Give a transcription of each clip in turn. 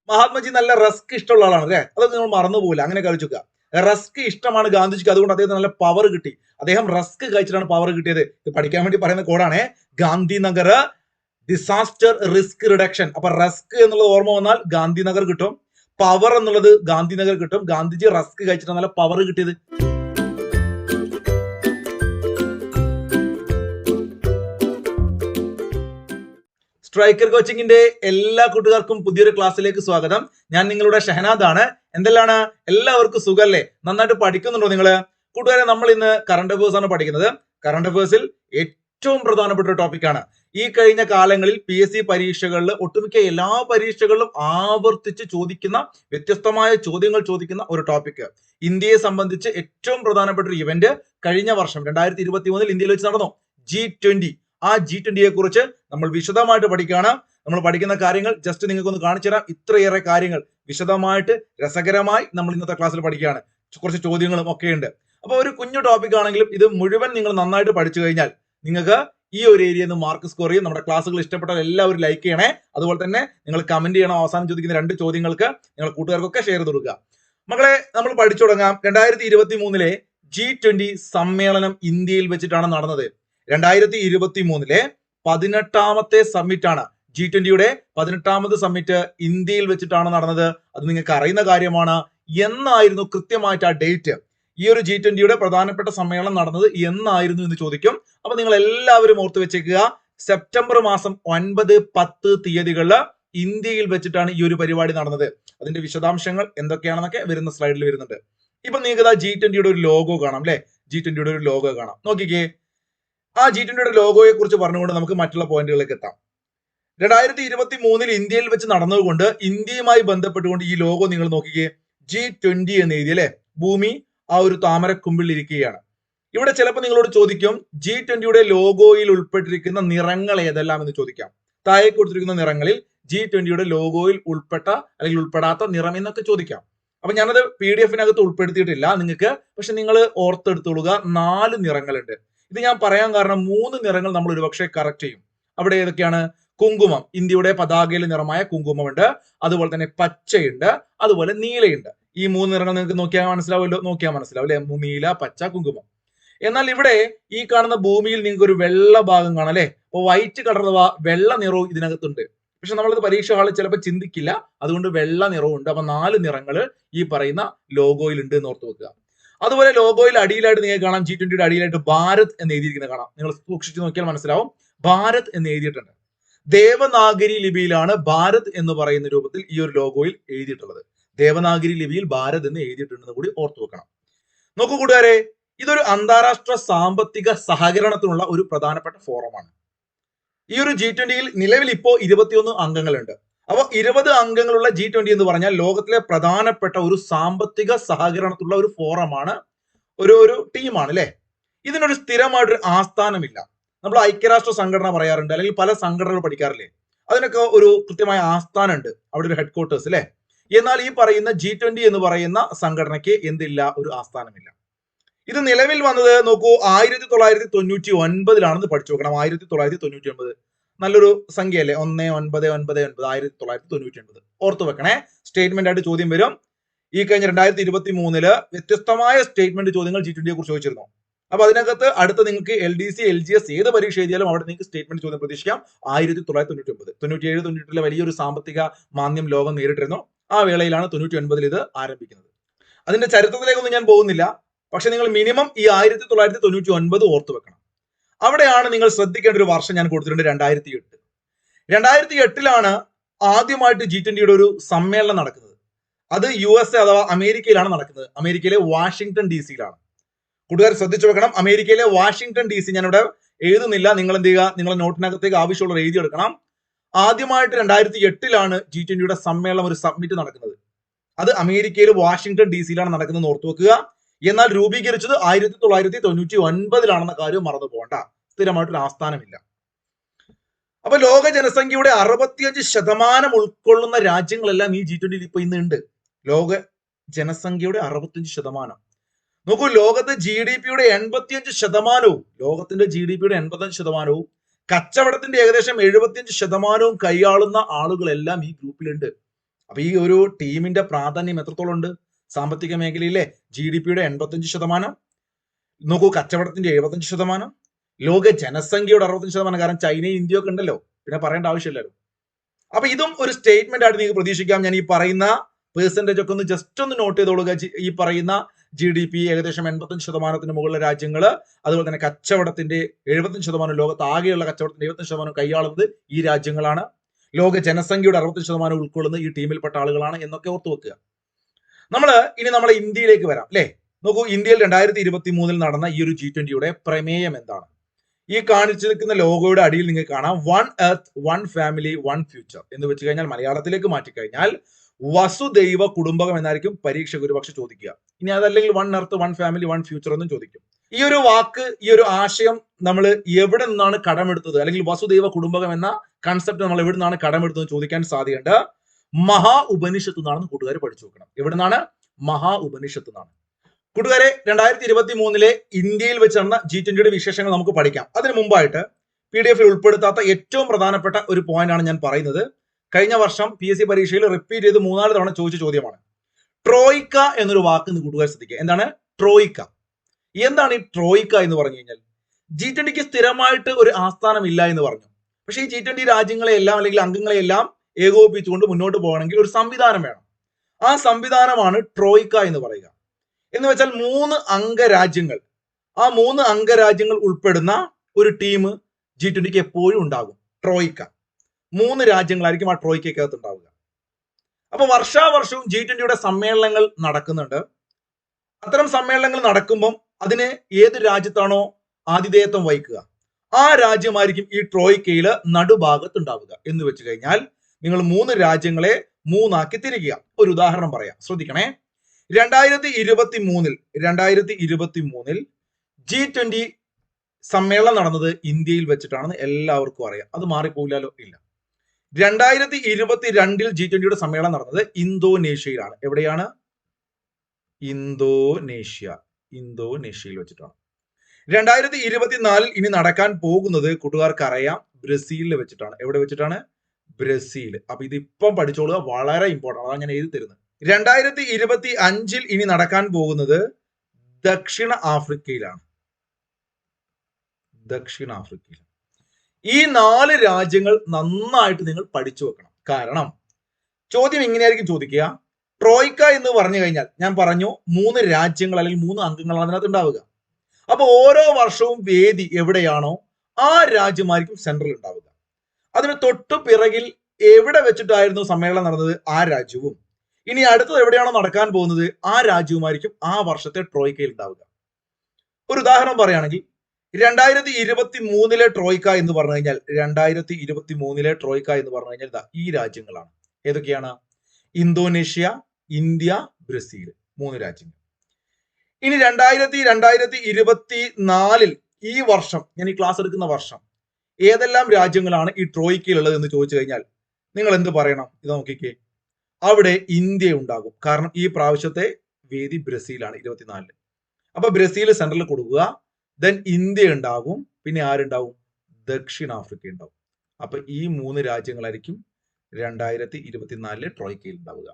മഹാത്മജി നല്ല റസ്ക് ഇഷ്ടമുള്ള ആളാണ് അല്ലെ, അതൊക്കെ നിങ്ങൾ മറന്നുപോകില്ല. അങ്ങനെ കഴിച്ചുക. റസ്ക് ഇഷ്ടമാണ് ഗാന്ധിജിക്ക്, അതുകൊണ്ട് അദ്ദേഹത്തിന് നല്ല പവർ കിട്ടി. അദ്ദേഹം റസ്ക് കഴിച്ചിട്ടാണ് പവർ കിട്ടിയത്. ഇത് പഠിക്കാൻ വേണ്ടി പറയുന്ന കോഡാണ്. Gandhinagar disaster risk reduction. അപ്പൊ റസ്ക് എന്നുള്ളത് ഓർമ്മ വന്നാൽ ഗാന്ധിനഗർ കിട്ടും, പവർ എന്നുള്ളത് ഗാന്ധിനഗർ കിട്ടും. ഗാന്ധിജി റസ്ക് കഴിച്ചിട്ടാണ് നല്ല പവർ കിട്ടിയത്. സ്ട്രൈക്കർ കോച്ചിങ്ങിന്റെ എല്ലാ കൂട്ടുകാർക്കും പുതിയൊരു ക്ലാസ്സിലേക്ക് സ്വാഗതം. ഞാൻ നിങ്ങളുടെ ഷഹനാദ് ആണ്. എന്തെല്ലാണ്, എല്ലാവർക്കും സുഖല്ലേ? നന്നായിട്ട് പഠിക്കുന്നുണ്ടോ നിങ്ങള്? കൂട്ടുകാരെ, നമ്മൾ ഇന്ന് കറണ്ട് അഫയേഴ്സ് ആണ് പഠിക്കുന്നത്. കറണ്ട് അഫയേഴ്സിൽ ഏറ്റവും പ്രധാനപ്പെട്ട ഒരു ടോപ്പിക്കാണ്. ഈ കഴിഞ്ഞ കാലങ്ങളിൽ PSC പരീക്ഷകളിൽ ഒട്ടുമിക്ക എല്ലാ പരീക്ഷകളിലും ആവർത്തിച്ച് ചോദിക്കുന്ന, വ്യത്യസ്തമായ ചോദ്യങ്ങൾ ചോദിക്കുന്ന ഒരു ടോപ്പിക്. ഇന്ത്യയെ സംബന്ധിച്ച് ഏറ്റവും പ്രധാനപ്പെട്ട ഒരു ഇവന്റ് കഴിഞ്ഞ വർഷം 2023 ഇന്ത്യയിൽ വെച്ച് നടന്നു, G20. ആ G20യെ കുറിച്ച് നമ്മൾ വിശദമായിട്ട് പഠിക്കുകയാണ്. നമ്മൾ പഠിക്കുന്ന കാര്യങ്ങൾ ജസ്റ്റ് നിങ്ങൾക്ക് ഒന്ന് കാണിച്ചു തരാം. ഇത്രയേറെ കാര്യങ്ങൾ വിശദമായിട്ട് രസകരമായി നമ്മൾ ഇന്നത്തെ ക്ലാസ്സിൽ പഠിക്കുകയാണ്. കുറച്ച് ചോദ്യങ്ങളും ഒക്കെ ഉണ്ട്. അപ്പൊ ഒരു കുഞ്ഞു ടോപ്പിക് ആണെങ്കിലും ഇത് മുഴുവൻ നിങ്ങൾ നന്നായിട്ട് പഠിച്ചു കഴിഞ്ഞാൽ നിങ്ങൾക്ക് ഈ ഒരു ഏരിയയിൽ നിന്ന് മാർക്ക് സ്കോർ ചെയ്യും. നമ്മുടെ ക്ലാസ്സുകൾ ഇഷ്ടപ്പെട്ടാൽ എല്ലാവരും ലൈക്ക് ചെയ്യണേ. അതുപോലെ തന്നെ നിങ്ങൾ കമന്റ് ചെയ്യണം. അവസാനം ചോദിക്കുന്ന 2 ചോദ്യങ്ങൾക്ക് നിങ്ങൾ കൂട്ടുകാർക്കൊക്കെ ഷെയർ ചെയ്ത് കൊടുക്കുക. മക്കളെ, നമ്മൾ പഠിച്ചു തുടങ്ങാം. 2023 G20 സമ്മേളനം ഇന്ത്യയിൽ വെച്ചിട്ടാണ് നടന്നത്. 2023 18ാമത്തെ സമ്മിറ്റ് ആണ്. G20യുടെ 18ാമത് സമ്മിറ്റ് ഇന്ത്യയിൽ വെച്ചിട്ടാണ് നടന്നത്. അത് നിങ്ങൾക്ക് അറിയുന്ന കാര്യമാണ്. എന്നായിരുന്നു കൃത്യമായിട്ട് ആ ഡേറ്റ്? ഈ ഒരു G20യുടെ പ്രധാനപ്പെട്ട സമ്മേളനം നടന്നത് എന്നായിരുന്നു എന്ന് ചോദിക്കും. അപ്പൊ നിങ്ങൾ എല്ലാവരും ഓർത്ത് വെച്ചേക്കുക, സെപ്റ്റംബർ മാസം 9, 10 തീയതികളിൽ ഇന്ത്യയിൽ വെച്ചിട്ടാണ് ഈ ഒരു പരിപാടി നടന്നത്. അതിന്റെ വിശദാംശങ്ങൾ എന്തൊക്കെയാണെന്നൊക്കെ വരുന്ന സ്ലൈഡിൽ വരുന്നുണ്ട്. ഇപ്പൊ നിങ്ങൾക്ക് G20യുടെ ഒരു ലോഗോ കാണാം അല്ലെ? G20യുടെ ഒരു ലോഗോ കാണാം. നോക്കിക്കേ, ആ G20യുടെ ലോഗോയെ കുറിച്ച് പറഞ്ഞുകൊണ്ട് നമുക്ക് മറ്റുള്ള പോയിന്റുകളിലേക്ക് എത്താം. 2023 ഇന്ത്യയിൽ വെച്ച് നടന്നതുകൊണ്ട് ഇന്ത്യയുമായി ബന്ധപ്പെട്ടുകൊണ്ട് ഈ ലോഗോ നിങ്ങൾ നോക്കിക്കേ, G20 എന്ന് എഴുതി അല്ലെ? ഭൂമി ആ ഒരു താമരക്കുമ്പിൽ ഇരിക്കുകയാണ്. ഇവിടെ ചിലപ്പോൾ നിങ്ങളോട് ചോദിക്കും, G20യുടെ ലോഗോയിൽ ഉൾപ്പെട്ടിരിക്കുന്ന നിറങ്ങൾ ഏതെല്ലാം എന്ന് ചോദിക്കാം. താഴെ കൊടുത്തിരിക്കുന്ന നിറങ്ങളിൽ G20യുടെ ലോഗോയിൽ ഉൾപ്പെട്ട അല്ലെങ്കിൽ ഉൾപ്പെടാത്ത നിറം എന്നൊക്കെ ചോദിക്കാം. അപ്പൊ ഞാനത് PDF-നകത്ത് ഉൾപ്പെടുത്തിയിട്ടില്ല നിങ്ങൾക്ക്, പക്ഷെ നിങ്ങൾ ഓർത്തെടുത്തോളുക, 4 നിറങ്ങളുണ്ട്. ഇത് ഞാൻ പറയാൻ കാരണം 3 നിറങ്ങൾ നമ്മൾ ഒരുപക്ഷെ കറക്റ്റ് ചെയ്യും. അവിടെ ഏതൊക്കെയാണ്? കുങ്കുമം, ഇന്ത്യയുടെ പതാകയിലെ നിറമായ കുങ്കുമമുണ്ട്. അതുപോലെ തന്നെ പച്ചയുണ്ട്, അതുപോലെ നീലയുണ്ട്. ഈ 3 നിറങ്ങൾ നിങ്ങൾക്ക് നോക്കിയാൽ മനസ്സിലാവും അല്ലെ? നീല, പച്ച, കുങ്കുമം. എന്നാൽ ഇവിടെ ഈ കാണുന്ന ഭൂമിയിൽ നിങ്ങൾക്ക് ഒരു വെള്ള ഭാഗം കാണാം അല്ലെ? അപ്പൊ വൈറ്റ് കളർ അഥവാ വെള്ള നിറവും ഇതിനകത്തുണ്ട്. പക്ഷെ നമ്മളിത് പരീക്ഷ ഹാളിൽ ചിലപ്പോൾ ചിന്തിക്കില്ല, അതുകൊണ്ട് വെള്ള നിറവും ഉണ്ട്. അപ്പൊ 4 നിറങ്ങൾ ഈ പറയുന്ന ലോഗോയിൽ ഉണ്ട് എന്ന് ഓർത്ത് വെക്കുക. അതുപോലെ ലോഗോയിൽ അടിയിലായിട്ട് നിങ്ങൾക്ക് കാണാം, G20യുടെ അടിയിലായിട്ട് ഭാരത് എന്ന് എഴുതിയിരിക്കുന്നത് കാണാം. നിങ്ങൾ സൂക്ഷിച്ച് നോക്കിയാൽ മനസ്സിലാവും, ഭാരത് എന്ന് എഴുതിയിട്ടുണ്ട്. ദേവനാഗരി ലിപിയിലാണ് ഭാരത് എന്ന് പറയുന്ന രൂപത്തിൽ ഈ ഒരു ലോഗോയിൽ എഴുതിയിട്ടുള്ളത്. ദേവനാഗരി ലിപിയിൽ ഭാരത് എന്ന് എഴുതിയിട്ടുണ്ടെന്ന് കൂടി ഓർത്തു വെക്കണം. നോക്കൂ കൂട്ടുകാരെ, ഇതൊരു അന്താരാഷ്ട്ര സാമ്പത്തിക സഹകരണത്തിനുള്ള ഒരു പ്രധാനപ്പെട്ട ഫോറമാണ്. ഈ ഒരു G20യിൽ നിലവിൽ ഇപ്പോ 21 അംഗങ്ങളുണ്ട്. അപ്പൊ 20 അംഗങ്ങളുള്ള G20 എന്ന് പറഞ്ഞാൽ ലോകത്തിലെ പ്രധാനപ്പെട്ട ഒരു സാമ്പത്തിക സഹകരണത്തിലുള്ള ഒരു ഫോറമാണ്, ഒരു ടീമാണ് അല്ലെ? ഇതിനൊരു സ്ഥിരമായിട്ടൊരു ആസ്ഥാനമില്ല. നമ്മൾ ഐക്യരാഷ്ട്ര സംഘടന പറയാറുണ്ട്, അല്ലെങ്കിൽ പല സംഘടനകൾ പഠിക്കാറില്ലേ? അതിനൊക്കെ ഒരു കൃത്യമായ ആസ്ഥാനം ഉണ്ട്, അവിടെ ഒരു ഹെഡ്ക്വാർട്ടേഴ്സ് അല്ലെ? എന്നാൽ ഈ പറയുന്ന G20 എന്ന് പറയുന്ന സംഘടനയ്ക്ക് എന്തില്ല? ഒരു ആസ്ഥാനമില്ല. ഇത് നിലവിൽ വന്നത് നോക്കൂ, 1999 പഠിച്ചു നോക്കണം. 1999 നല്ലൊരു സംഖ്യ അല്ലേ? 1999 1999 ഓർത്തു വെക്കണേ. സ്റ്റേറ്റ്മെന്റ് ആയിട്ട് ചോദ്യം വരും. ഈ കഴിഞ്ഞ 2023 വ്യത്യസ്തമായ സ്റ്റേറ്റ്മെന്റ് ചോദ്യങ്ങൾ G20യെ കുറിച്ച് ചോദിച്ചിരുന്നു. അപ്പൊ അതിനകത്ത് അടുത്ത നിങ്ങൾക്ക് LDC, LGS ഏത് പരീക്ഷ എഴുതിയാലും അവിടെ നിങ്ങൾക്ക് സ്റ്റേറ്റ്മെന്റ് ചോദ്യം പ്രതീക്ഷിക്കാം. 1999 97 98 വലിയൊരു സാമ്പത്തിക മാന്ദ്യം ലോകം നേരിട്ടിരുന്നു. ആ വേളയിലാണ് 99 ഇത് ആരംഭിക്കുന്നത്. അതിന്റെ ചരിത്രത്തിലേക്കൊന്നും ഞാൻ പോകുന്നില്ല, പക്ഷെ നിങ്ങൾ മിനിമം ഈ 1999 ഓർത്തു വെക്കണം. അവിടെയാണ് നിങ്ങൾ ശ്രദ്ധിക്കേണ്ട ഒരു വർഷം ഞാൻ കൊടുത്തിട്ടുണ്ട്, 2008. 2008 ആദ്യമായിട്ട് G20യുടെ ഒരു സമ്മേളനം നടക്കുന്നത്. അത് USA അഥവാ അമേരിക്കയിലാണ് നടക്കുന്നത്. അമേരിക്കയിലെ വാഷിംഗ്ടൺ DC-യിലാണ്. കൂട്ടുകാർ ശ്രദ്ധിച്ചു വെക്കണം, അമേരിക്കയിലെ വാഷിംഗ്ടൺ DC. ഞാനിവിടെ എഴുതുന്നില്ല, നിങ്ങൾ എന്ത് ചെയ്യുക, നിങ്ങളുടെ നോട്ടിനകത്തേക്ക് ആവശ്യമുള്ള എഴുതിയെടുക്കണം. ആദ്യമായിട്ട് 2008 G20യുടെ സമ്മേളനം, ഒരു സബ്മിറ്റ് നടക്കുന്നത്. അത് അമേരിക്കയിലെ വാഷിംഗ്ടൺ DC-യിലാണ് നടക്കുന്നത്, ഓർത്തു വെക്കുക. എന്നാൽ രൂപീകരിച്ചത് 1999 കാര്യം മറന്നു പോകണ്ട. സ്ഥിരമായിട്ടൊരു ആസ്ഥാനമില്ല. അപ്പൊ ലോക ജനസംഖ്യയുടെ 65% ഉൾക്കൊള്ളുന്ന രാജ്യങ്ങളെല്ലാം ഈ G20യിൽ ഇപ്പൊ ഇന്ന് ഉണ്ട്. ലോക ജനസംഖ്യയുടെ 65%. നോക്കൂ, ലോകത്ത് GDP-യുടെ 85%, ലോകത്തിന്റെ GDP-യുടെ 85%, കച്ചവടത്തിന്റെ ഏകദേശം 75% കൈയാളുന്ന ആളുകളെല്ലാം ഈ ഗ്രൂപ്പിലുണ്ട്. അപ്പൊ ഈ ഒരു ടീമിന്റെ പ്രാധാന്യം എത്രത്തോളം ഉണ്ട്? സാമ്പത്തിക മേഖലയിലെ GDP-യുടെ 85%, നോക്കൂ കച്ചവടത്തിന്റെ 75%, ലോക ജനസംഖ്യയുടെ 65%. കാരണം ചൈനയും ഇന്ത്യയും ഒക്കെ ഉണ്ടല്ലോ, പിന്നെ പറയേണ്ട ആവശ്യമില്ലല്ലോ. അപ്പൊ ഇതും ഒരു സ്റ്റേറ്റ്മെന്റ് ആയിട്ട് നിങ്ങൾക്ക് പ്രതീക്ഷിക്കാം. ഞാൻ ഈ പറയുന്ന പെർസെന്റേജ് ഒക്കെ ഒന്ന് ജസ്റ്റ് ഒന്ന് നോട്ട് ചെയ്തോളുക. ഈ പറയുന്ന GDP ഏകദേശം 85%-ന് മുകളിലെ രാജ്യങ്ങള്, അതുപോലെ തന്നെ കച്ചവടത്തിന്റെ 75%, ലോകത്ത് ആകെയുള്ള കച്ചവടത്തിന്റെ 75% കൈയാളുന്നത് ഈ രാജ്യങ്ങളാണ്. ലോക ജനസംഖ്യയുടെ 65% ഉൾക്കൊള്ളുന്ന ഈ ടീമിൽപ്പെട്ട ആളുകളാണ് എന്നൊക്കെ ഓർത്തു വെക്കുക. ഇനി നമ്മളെ ഇന്ത്യയിലേക്ക് വരാം അല്ലെ. നോക്കൂ, ഇന്ത്യയിൽ 2023 നടന്ന ഈ ഒരു G20-യുടെ പ്രമേയം എന്താണ്? ഈ കാണിച്ചിരിക്കുന്ന ലോഗോയുടെ അടിയിൽ നിങ്ങൾക്ക് കാണാം one earth one family one future എന്ന് വെച്ച് കഴിഞ്ഞാൽ മലയാളത്തിലേക്ക് മാറ്റിക്കഴിഞ്ഞാൽ വസുദൈവ കുടുംബകം എന്നായിരിക്കും പരീക്ഷയ്ക്ക് ഒരുപക്ഷെ ചോദിക്കുക. ഇനി അതല്ലെങ്കിൽ one earth one family one future എന്നും ചോദിക്കും. ഈ ഒരു വാക്ക്, ഈ ഒരു ആശയം നമ്മൾ എവിടെ നിന്നാണ് കടമെടുത്തത്, അല്ലെങ്കിൽ വസുദൈവ കുടുംബകം എന്ന കൺസെപ്റ്റ് നമ്മൾ എവിടെ നിന്നാണ് കടമെടുത്തത് ചോദിക്കാൻ സാധ്യതയുണ്ട്. മഹാ ഉപനിഷത്ത് നിന്നാണെന്ന് കൂട്ടുകാർ പഠിച്ചു നോക്കണം. എവിടെ നിന്നാണ്? മഹാ ഉപനിഷത്ത് നിന്നാണ്. കൂട്ടുകാരെ, 2023 ഇന്ത്യയിൽ വെച്ച് നടന്ന G20-യുടെ വിശേഷങ്ങൾ നമുക്ക് പഠിക്കാം. അതിനു മുമ്പായിട്ട് PDF-ൽ ഉൾപ്പെടുത്താത്ത ഏറ്റവും പ്രധാനപ്പെട്ട ഒരു പോയിന്റ് ആണ് ഞാൻ പറയുന്നത്. കഴിഞ്ഞ വർഷം PSC പരീക്ഷയിൽ റിപ്പീറ്റ് ചെയ്ത് 3-4 തവണ ചോദിച്ച ചോദ്യമാണ്. ട്രോയിക്ക എന്നൊരു വാക്ക് എന്ന് കൂട്ടുകാർ ശ്രദ്ധിക്കുക. എന്താണ് ട്രോയിക്ക? എന്താണ് ഈ ട്രോയിക്ക എന്ന് പറഞ്ഞു കഴിഞ്ഞാൽ? G20-ക്ക് സ്ഥിരമായിട്ട് ഒരു ആസ്ഥാനം ഇല്ല എന്ന് പറഞ്ഞു. പക്ഷേ ഈ G20 രാജ്യങ്ങളെയെല്ലാം അല്ലെങ്കിൽ അംഗങ്ങളെയെല്ലാം ഏകോപിപ്പിച്ചുകൊണ്ട് മുന്നോട്ട് പോകണമെങ്കിൽ ഒരു സംവിധാനം വേണം. ആ സംവിധാനമാണ് ട്രോയിക്ക എന്ന് പറയുക. എന്ന് വെച്ചാൽ 3 അംഗരാജ്യങ്ങൾ, ആ 3 അംഗരാജ്യങ്ങൾ ഉൾപ്പെടുന്ന ഒരു ടീം G20-ക്ക് എപ്പോഴും ഉണ്ടാകും. ട്രോയിക്ക 3 രാജ്യങ്ങളായിരിക്കും ആ ട്രോയിക്കകത്ത് ഉണ്ടാവുക. അപ്പൊ വർഷാവർഷവും G20-യുടെ സമ്മേളനങ്ങൾ നടക്കുന്നുണ്ട്. അത്തരം സമ്മേളനങ്ങൾ നടക്കുമ്പം അതിന് ഏത് രാജ്യത്താണോ ആതിഥേയത്വം വഹിക്കുക, ആ രാജ്യമായിരിക്കും ഈ ട്രോയിക്കയിൽ നടുഭാഗത്ത് ഉണ്ടാവുക. എന്ന് വെച്ച് കഴിഞ്ഞാൽ നിങ്ങൾ 3 രാജ്യങ്ങളെ 3 ആക്കി തിരിക്കുക. ഒരു ഉദാഹരണം പറയാം, ശ്രദ്ധിക്കണേ. 2023 G20 സമ്മേളനം നടന്നത് ഇന്ത്യയിൽ വെച്ചിട്ടാണെന്ന് എല്ലാവർക്കും അറിയാം. അത് മാറിപ്പോയില്ലല്ലോ? ഇല്ല. 2022 G20-യുടെ സമ്മേളനം നടന്നത് ഇന്തോനേഷ്യയിലാണ്. എവിടെയാണ്? ഇന്തോനേഷ്യയിൽ വെച്ചിട്ടാണ്. 2024 ഇനി നടക്കാൻ പോകുന്നത് കൂട്ടുകാർക്ക് അറിയാം, ബ്രസീലിൽ വെച്ചിട്ടാണ്. എവിടെ വെച്ചിട്ടാണ്? ബ്രസീൽ. അപ്പൊ ഇതിപ്പം പഠിച്ചോളുക, വളരെ ഇമ്പോർട്ടൻ്റ്. അതാണ് ഞാൻ എഴുതി തരുന്നത്. 2025 ഇനി നടക്കാൻ പോകുന്നത് ദക്ഷിണ ആഫ്രിക്കയിലാണ്. ഈ 4 രാജ്യങ്ങൾ നന്നായിട്ട് നിങ്ങൾ പഠിച്ചു വെക്കണം. കാരണം ചോദ്യം ഇങ്ങനെയായിരിക്കും ചോദിക്കുക. ട്രോയിക്ക എന്ന് പറഞ്ഞു കഴിഞ്ഞാൽ ഞാൻ പറഞ്ഞു 3 രാജ്യങ്ങൾ അല്ലെങ്കിൽ 3 അംഗങ്ങളാണ് അതിനകത്ത് ഉണ്ടാവുക. അപ്പൊ ഓരോ വർഷവും വേദി എവിടെയാണോ ആ രാജ്യമായിരിക്കും സെൻട്രൽ ഉണ്ടാവുക. അതിന് തൊട്ടു പിറകിൽ എവിടെ വെച്ചിട്ടായിരുന്നു സമ്മേളനം നടന്നത് ആ രാജ്യവും, ഇനി അടുത്തത് എവിടെയാണോ നടക്കാൻ പോകുന്നത് ആ രാജ്യവുമായിരിക്കും ആ വർഷത്തെ ട്രോയിക്കയിൽ ഉണ്ടാവുക. ഒരു ഉദാഹരണം പറയുകയാണെങ്കിൽ 2023 ട്രോയിക്ക എന്ന് പറഞ്ഞു കഴിഞ്ഞാൽ 2023 ട്രോയിക്ക എന്ന് പറഞ്ഞു കഴിഞ്ഞാൽ ഈ രാജ്യങ്ങളാണ്. ഏതൊക്കെയാണ്? ഇന്തോനേഷ്യ, ഇന്ത്യ, ബ്രസീൽ, 3 രാജ്യങ്ങൾ. ഇനി 2024 ഈ വർഷം, ഞാൻ ഈ ക്ലാസ് എടുക്കുന്ന വർഷം, ഏതെല്ലാം രാജ്യങ്ങളാണ് ഈ ട്രോയിക്കയിലുള്ളത് എന്ന് ചോദിച്ചു കഴിഞ്ഞാൽ നിങ്ങൾ എന്ത് പറയണം? ഇത് നോക്കിക്കേ, അവിടെ ഇന്ത്യ ഉണ്ടാകും. കാരണം ഈ പ്രാവശ്യത്തെ വേദി ബ്രസീലാണ് 24. അപ്പൊ ബ്രസീൽ സെൻട്രൽ കൊടുക്കുക, ദെൻ ഇന്ത്യ ഉണ്ടാകും, പിന്നെ ആരുണ്ടാവും? ദക്ഷിണാഫ്രിക്ക ഉണ്ടാവും. അപ്പൊ ഈ 3 രാജ്യങ്ങളായിരിക്കും 2024 ട്രോയിക്കയിൽ ഉണ്ടാവുക.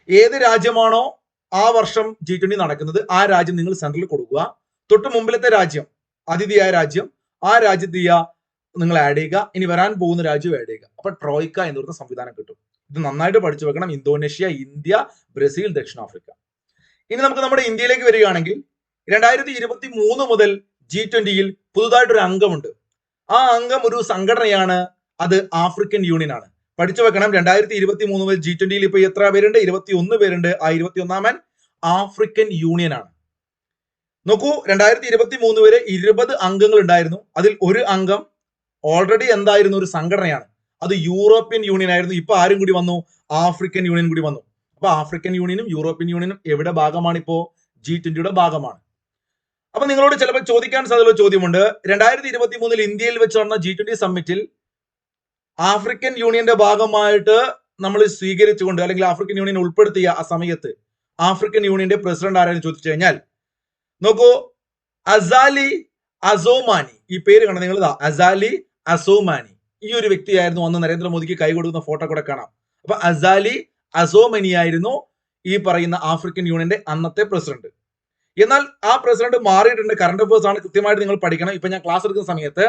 ഏത് രാജ്യമാണോ ആ വർഷം G20 നടക്കുന്നത് ആ രാജ്യം നിങ്ങൾ സെൻട്രൽ കൊടുക്കുക. തൊട്ട് മുമ്പിലത്തെ രാജ്യം, അതിഥിയായ രാജ്യം, ആ രാജ്യത്തെ നിങ്ങൾ ആഡ് ചെയ്യുക. ഇനി വരാൻ പോകുന്ന രാജ്യം ആഡ് ചെയ്യുക. അപ്പൊ ട്രോയിക്ക എന്ന് പറയുന്ന സംവിധാനം കിട്ടും. ഇത് നന്നായിട്ട് പഠിച്ചു വെക്കണം. ഇന്തോനേഷ്യ, ഇന്ത്യ, ബ്രസീൽ, ദക്ഷിണാഫ്രിക്ക. ഇനി നമുക്ക് നമ്മുടെ ഇന്ത്യയിലേക്ക് വരികയാണെങ്കിൽ 2023 മുതൽ G20-യിൽ പുതുതായിട്ടൊരു അംഗമുണ്ട്. ആ അംഗം ഒരു സംഘടനയാണ്, അത് ആഫ്രിക്കൻ യൂണിയൻ ആണ്. പഠിച്ചു വെക്കണം. 2023 മുതൽ G20-യിൽ ഇപ്പൊ എത്ര പേരുണ്ട്? 21 പേരുണ്ട്. ആ 21ാമൻ ആഫ്രിക്കൻ യൂണിയൻ ആണ്. നോക്കൂ, 2023 വരെ 20 അംഗങ്ങൾ ഉണ്ടായിരുന്നു. അതിൽ ഒരു അംഗം ഓൾറെഡി എന്തായിരുന്നു? ഒരു സംഘടനയാണ്. അത് യൂറോപ്യൻ യൂണിയൻ ആയിരുന്നു. ഇപ്പൊ ആരും കൂടി വന്നു? ആഫ്രിക്കൻ യൂണിയൻ കൂടി വന്നു. അപ്പൊ ആഫ്രിക്കൻ യൂണിയനും യൂറോപ്യൻ യൂണിയനും എവിടെ ഭാഗമാണ്? ഇപ്പോ G20-യുടെ ഭാഗമാണ്. അപ്പൊ നിങ്ങളോട് ചിലപ്പോൾ ചോദിക്കാൻ സാധ്യതയുള്ള ചോദ്യമുണ്ട്, 2023 ഇന്ത്യയിൽ വെച്ച് നടന്ന G20 സമ്മിറ്റിൽ ആഫ്രിക്കൻ യൂണിയന്റെ ഭാഗമായിട്ട് നമ്മൾ സ്വീകരിച്ചുകൊണ്ട് അല്ലെങ്കിൽ ആഫ്രിക്കൻ യൂണിയൻ ഉൾപ്പെടുത്തിയ ആ സമയത്ത് ആഫ്രിക്കൻ യൂണിയന്റെ പ്രസിഡന്റ് ആരാണെന്ന് ചോദിച്ചു കഴിഞ്ഞാൽ നോക്കൂ, അസാലി അസോമാനി. ഈ പേര് കണ്ട നിങ്ങൾ, അസാലി അസോമാനി. ഈ ഒരു വ്യക്തിയായിരുന്നു അന്ന് നരേന്ദ്രമോദിക്ക് കൈ കൊടുക്കുന്ന ഫോട്ടോ കൂടെ കാണാം. അപ്പൊ അസാലി അസോമനി ആയിരുന്നു ഈ പറയുന്ന ആഫ്രിക്കൻ യൂണിയന്റെ അന്നത്തെ പ്രസിഡന്റ്. എന്നാൽ ആ പ്രസിഡന്റ് മാറിയിട്ടുണ്ട്. കറണ്ട് അഫയേഴ്സ് ആണ്, കൃത്യമായിട്ട് നിങ്ങൾ പഠിക്കണം. ഇപ്പൊ ഞാൻ ക്ലാസ് എടുക്കുന്ന സമയത്ത്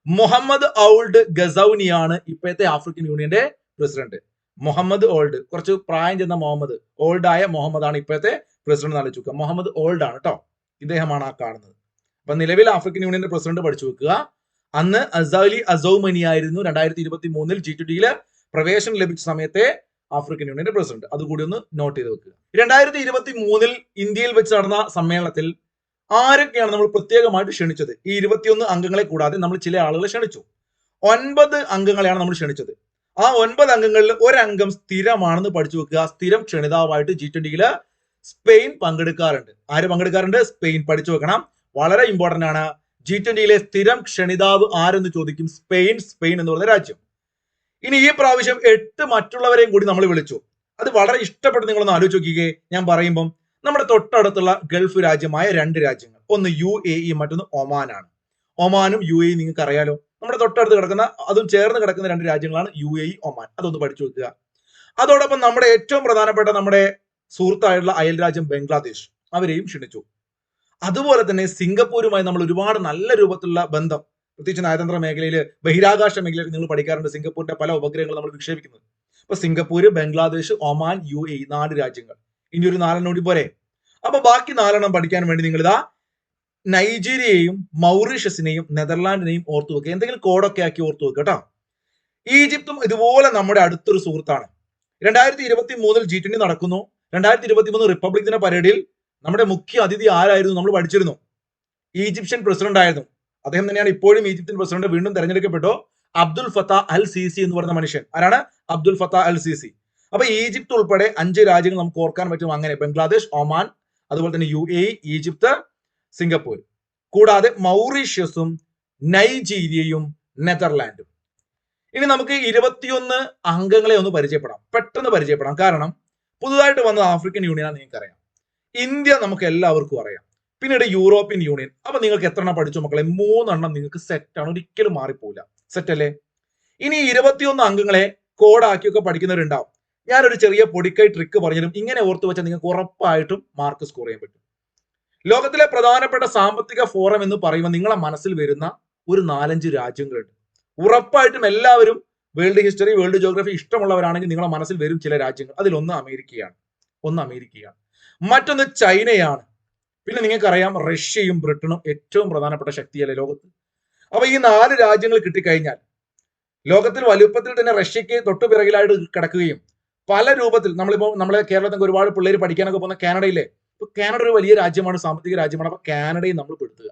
മുഹമ്മദ് ഔൾഡ് ഗസൌനിയാണ് ഇപ്പോഴത്തെ ആഫ്രിക്കൻ യൂണിയന്റെ പ്രസിഡന്റ്. മുഹമ്മദ് ഓൾഡ്, കുറച്ച് പ്രായം ചെന്ന മുഹമ്മദ്, ഓൾഡ് ആയ മുഹമ്മദ് ആണ് ഇപ്പോഴത്തെ പ്രസിഡന്റ്. ആലോചിക്കുക, മുഹമ്മദ് ഓൾഡ് ആണ് കേട്ടോ, ഇദ്ദേഹമാണ് ആ കാണുന്നത്. അപ്പൊ നിലവിൽ ആഫ്രിക്കൻ യൂണിയന്റെ പ്രസിഡന്റ് പഠിച്ചു വെക്കുക. അന്ന് അസാലി അസൗമനി ആയിരുന്നു 2023 G20 പ്രവേശനം ലഭിച്ച സമയത്തെ ആഫ്രിക്കൻ യൂണിയന്റെ പ്രസിഡന്റ്. അതുകൂടി ഒന്ന് നോട്ട് ചെയ്ത് വെക്കുക. 2023 ഇന്ത്യയിൽ വെച്ച് നടന്ന സമ്മേളനത്തിൽ ആരൊക്കെയാണ് നമ്മൾ പ്രത്യേകമായിട്ട് ക്ഷണിച്ചത്? ഈ 21 അംഗങ്ങളെ കൂടാതെ നമ്മൾ ചില ആളുകളെ ക്ഷണിച്ചു. 9 അംഗങ്ങളെയാണ് നമ്മൾ ക്ഷണിച്ചത്. ആ 9 അംഗങ്ങളിൽ ഒരംഗം സ്ഥിരമാണെന്ന് പഠിച്ചു വെക്കുക. സ്ഥിരം ക്ഷണിതാവായിട്ട് G20 സ്പെയിൻ പങ്കെടുക്കാറുണ്ട്. ആര് പങ്കെടുക്കാറുണ്ട്? സ്പെയിൻ. പഠിച്ചു വെക്കണം, വളരെ ഇമ്പോർട്ടന്റ് ആണ്. G20 സ്ഥിരം ക്ഷണിതാവ് ആരെന്ന് ചോദിക്കും. സ്പെയിൻ. സ്പെയിൻ എന്ന് പറയുന്ന രാജ്യം. ഇനി ഈ പ്രാവശ്യം 8 മറ്റുള്ളവരെയും കൂടി നമ്മൾ വിളിച്ചു. അത് വളരെ ഇഷ്ടപ്പെട്ട് നിങ്ങളൊന്ന് ആലോചിച്ച് നോക്കിക്കേ. ഞാൻ പറയുമ്പം നമ്മുടെ തൊട്ടടുത്തുള്ള ഗൾഫ് രാജ്യമായ 2 രാജ്യങ്ങൾ, ഒന്ന് UAE, മറ്റൊന്ന് ഒമാനാണ്. ഒമാനും UAE നിങ്ങൾക്ക് അറിയാലോ, നമ്മുടെ തൊട്ടടുത്ത് കിടക്കുന്ന, അതും ചേർന്ന് കിടക്കുന്ന 2 രാജ്യങ്ങളാണ് UAE, ഒമാൻ. അതൊന്ന് പഠിച്ചു വെക്കുക. അതോടൊപ്പം നമ്മുടെ ഏറ്റവും പ്രധാനപ്പെട്ട നമ്മുടെ സുഹൃത്തായിട്ടുള്ള അയൽ രാജ്യം ബംഗ്ലാദേശ്, അവരെയും ക്ഷണിച്ചു. അതുപോലെ തന്നെ സിംഗപ്പൂരുമായി നമ്മൾ ഒരുപാട് നല്ല രൂപത്തിലുള്ള ബന്ധം, പ്രത്യേകിച്ച് നയതന്ത്ര മേഖലയിൽ, ബഹിരാകാശ മേഖലയിൽ നിങ്ങൾ പഠിക്കാറുണ്ട്. സിംഗപ്പൂരിന്റെ പല ഉപഗ്രഹങ്ങൾ നമ്മൾ വിക്ഷേപിക്കുന്നത്. അപ്പൊ സിംഗപ്പൂര്, ബംഗ്ലാദേശ്, ഒമാൻ, UAE 4 രാജ്യങ്ങൾ. ഇനി ഒരു 4 കൂടി പോരെ? അപ്പൊ ബാക്കി 4 പഠിക്കാൻ വേണ്ടി നിങ്ങൾ ഇതാ നൈജീരിയയും മൗറീഷ്യസിനെയും നെതർലാൻഡിനെയും ഓർത്തു വെക്കുക. എന്തെങ്കിലും കോഡൊക്കെ ആക്കി ഓർത്തു വെക്കുക കേട്ടോ. ഈജിപ്തും ഇതുപോലെ നമ്മുടെ അടുത്തൊരു സുഹൃത്താണ്. 2023 G20 നടക്കുന്നു. 2023 റിപ്പബ്ലിക് ദിന പരേഡിൽ നമ്മുടെ മുഖ്യ അതിഥി ആരായിരുന്നു? നമ്മൾ പഠിച്ചിരുന്നു, ഈജിപ്ഷ്യൻ പ്രസിഡന്റ് ആയിരുന്നു. അദ്ദേഹം തന്നെയാണ് ഇപ്പോഴും ഈജിപ്ഷ്യൻ പ്രസിഡന്റ്, വീണ്ടും തെരഞ്ഞെടുക്കപ്പെട്ടു. അബ്ദുൽ ഫത്താ അൽ സീസി എന്ന് പറയുന്ന മനുഷ്യൻ. ആരാണ്? Abdul Fattah Al Sisi. അപ്പൊ ഈജിപ്ത് ഉൾപ്പെടെ 5 രാജ്യങ്ങൾ നമുക്ക് ഓർക്കാൻ പറ്റും. അങ്ങനെ ബംഗ്ലാദേശ്, ഒമാൻ, അതുപോലെ തന്നെ UAE, ഈജിപ്ത്, സിംഗപ്പൂർ, കൂടാതെ മൗറീഷ്യസും നൈജീരിയയും നെതർലാൻഡും. ഇനി നമുക്ക് 21 അംഗങ്ങളെ ഒന്ന് പരിചയപ്പെടാം, പെട്ടെന്ന് പരിചയപ്പെടാം. കാരണം പുതുതായിട്ട് വന്ന ആഫ്രിക്കൻ യൂണിയനാണ്, നിങ്ങൾക്കറിയാം. ഇന്ത്യ നമുക്ക് എല്ലാവർക്കും അറിയാം. പിന്നീട് യൂറോപ്യൻ യൂണിയൻ. അപ്പൊ നിങ്ങൾക്ക് എത്ര എണ്ണം പഠിച്ചു മക്കളെ? 3 നിങ്ങൾക്ക് സെറ്റാണ്, ഒരിക്കലും മാറിപ്പോവില്ല. സെറ്റ് അല്ലേ? ഇനി 21 അംഗങ്ങളെ കോഡാക്കിയൊക്കെ പഠിക്കുന്നവരുണ്ടാവും. ഞാനൊരു ചെറിയ പൊടിക്കൈ ട്രിക്ക് പറഞ്ഞുതരും. ഇങ്ങനെ ഓർത്തു വെച്ചാൽ നിങ്ങൾക്ക് ഉറപ്പായിട്ടും മാർക്ക് സ്കോർ ചെയ്യാൻ പറ്റും. ലോകത്തിലെ പ്രധാനപ്പെട്ട സാമ്പത്തിക ഫോറം എന്ന് പറയുമ്പോൾ നിങ്ങളെ മനസ്സിൽ വരുന്ന ഒരു 4-5 രാജ്യങ്ങളുണ്ട്. ഉറപ്പായിട്ടും എല്ലാവരും വേൾഡ് ഹിസ്റ്ററി, വേൾഡ് ജോഗ്രഫി ഇഷ്ടമുള്ളവരാണെങ്കിൽ നിങ്ങളെ മനസ്സിൽ വരും ചില രാജ്യങ്ങൾ. അതിലൊന്ന് അമേരിക്കയാണ്. മറ്റൊന്ന് ചൈനയാണ്. പിന്നെ നിങ്ങൾക്കറിയാം റഷ്യയും ബ്രിട്ടനും ഏറ്റവും പ്രധാനപ്പെട്ട ശക്തിയല്ലേ ലോകത്ത്. അപ്പൊ ഈ 4 രാജ്യങ്ങൾ കിട്ടിക്കഴിഞ്ഞാൽ ലോകത്തിൽ വലുപ്പത്തിൽ തന്നെ റഷ്യക്ക് തൊട്ടു പിറകിലായിട്ട് കിടക്കുകയും പല രൂപത്തിൽ നമ്മളിപ്പോ നമ്മളെ കേരളത്തിൽ ഒരുപാട് പിള്ളേർ പഠിക്കാനൊക്കെ പോകുന്ന കാനഡയിലെ, ഇപ്പൊ കാനഡ ഒരു വലിയ രാജ്യമാണ്, സാമ്പത്തിക രാജ്യമാണ്. അപ്പൊ കാനഡയും നമ്മൾ പെടുത്തുക.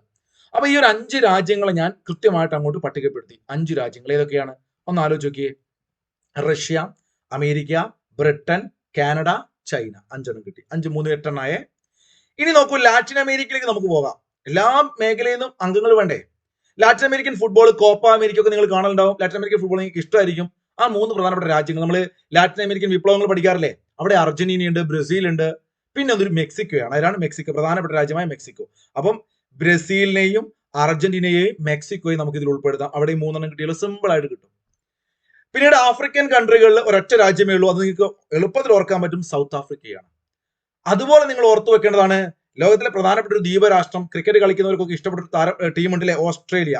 അപ്പൊ ഈ ഒരു 5 രാജ്യങ്ങളെ ഞാൻ കൃത്യമായിട്ട് അങ്ങോട്ട് പട്ടികപ്പെടുത്തി. 5 രാജ്യങ്ങൾ ഏതൊക്കെയാണ്? ഒന്ന് ആലോചിച്ച് നോക്കിയേ. Russia, America, Britain, Canada, China. 5 കിട്ടി. 5 3 8 ഇനി നോക്കൂ, ലാറ്റിൻ അമേരിക്കയിലേക്ക് നമുക്ക് പോകാം. എല്ലാ മേഖലയിൽ നിന്നും അംഗങ്ങൾ വേണ്ടേ? Latin American football, Copa America ഒക്കെ നിങ്ങൾ കാണലുണ്ടാവും. ലാറ്റിൻ അമേരിക്കൻ ഫുട്ബോൾ നിങ്ങൾക്ക് ഇഷ്ടമായിരിക്കും. ആ 3 പ്രധാനപ്പെട്ട രാജ്യങ്ങൾ, നമ്മൾ ലാറ്റിൻ അമേരിക്കൻ വിപ്ലവങ്ങൾ പഠിക്കാറില്ലേ? അവിടെ അർജന്റീന ഉണ്ട്, ബ്രസീൽ ഉണ്ട്, പിന്നെ അതൊരു മെക്സിക്കോയാണ്. അതിലാണ് മെക്സിക്കോ, പ്രധാനപ്പെട്ട രാജ്യമായ മെക്സിക്കോ. അപ്പം ബ്രസീലിനെയും അർജന്റീനയെയും മെക്സിക്കോയും നമുക്ക് ഇതിൽ ഉൾപ്പെടുത്താം. അവിടെ 3 കിട്ടിയാലും സിമ്പിൾ ആയിട്ട് കിട്ടും. പിന്നീട് ആഫ്രിക്കൻ കൺട്രികളിൽ ഒരൊറ്റ രാജ്യമേ ഉള്ളൂ, അത് നിങ്ങൾക്ക് എളുപ്പത്തിൽ ഓർക്കാൻ പറ്റും, സൗത്ത് ആഫ്രിക്കയാണ്. അതുപോലെ നിങ്ങൾ ഓർത്തു വെക്കേണ്ടതാണ്, ലോകത്തിലെ പ്രധാനപ്പെട്ട ഒരു ദ്വീപ രാഷ്ട്രം, ക്രിക്കറ്റ് കളിക്കുന്നവർക്കൊക്കെ ഇഷ്ടപ്പെട്ട ടീമുണ്ടല്ലേ, ഓസ്ട്രേലിയ.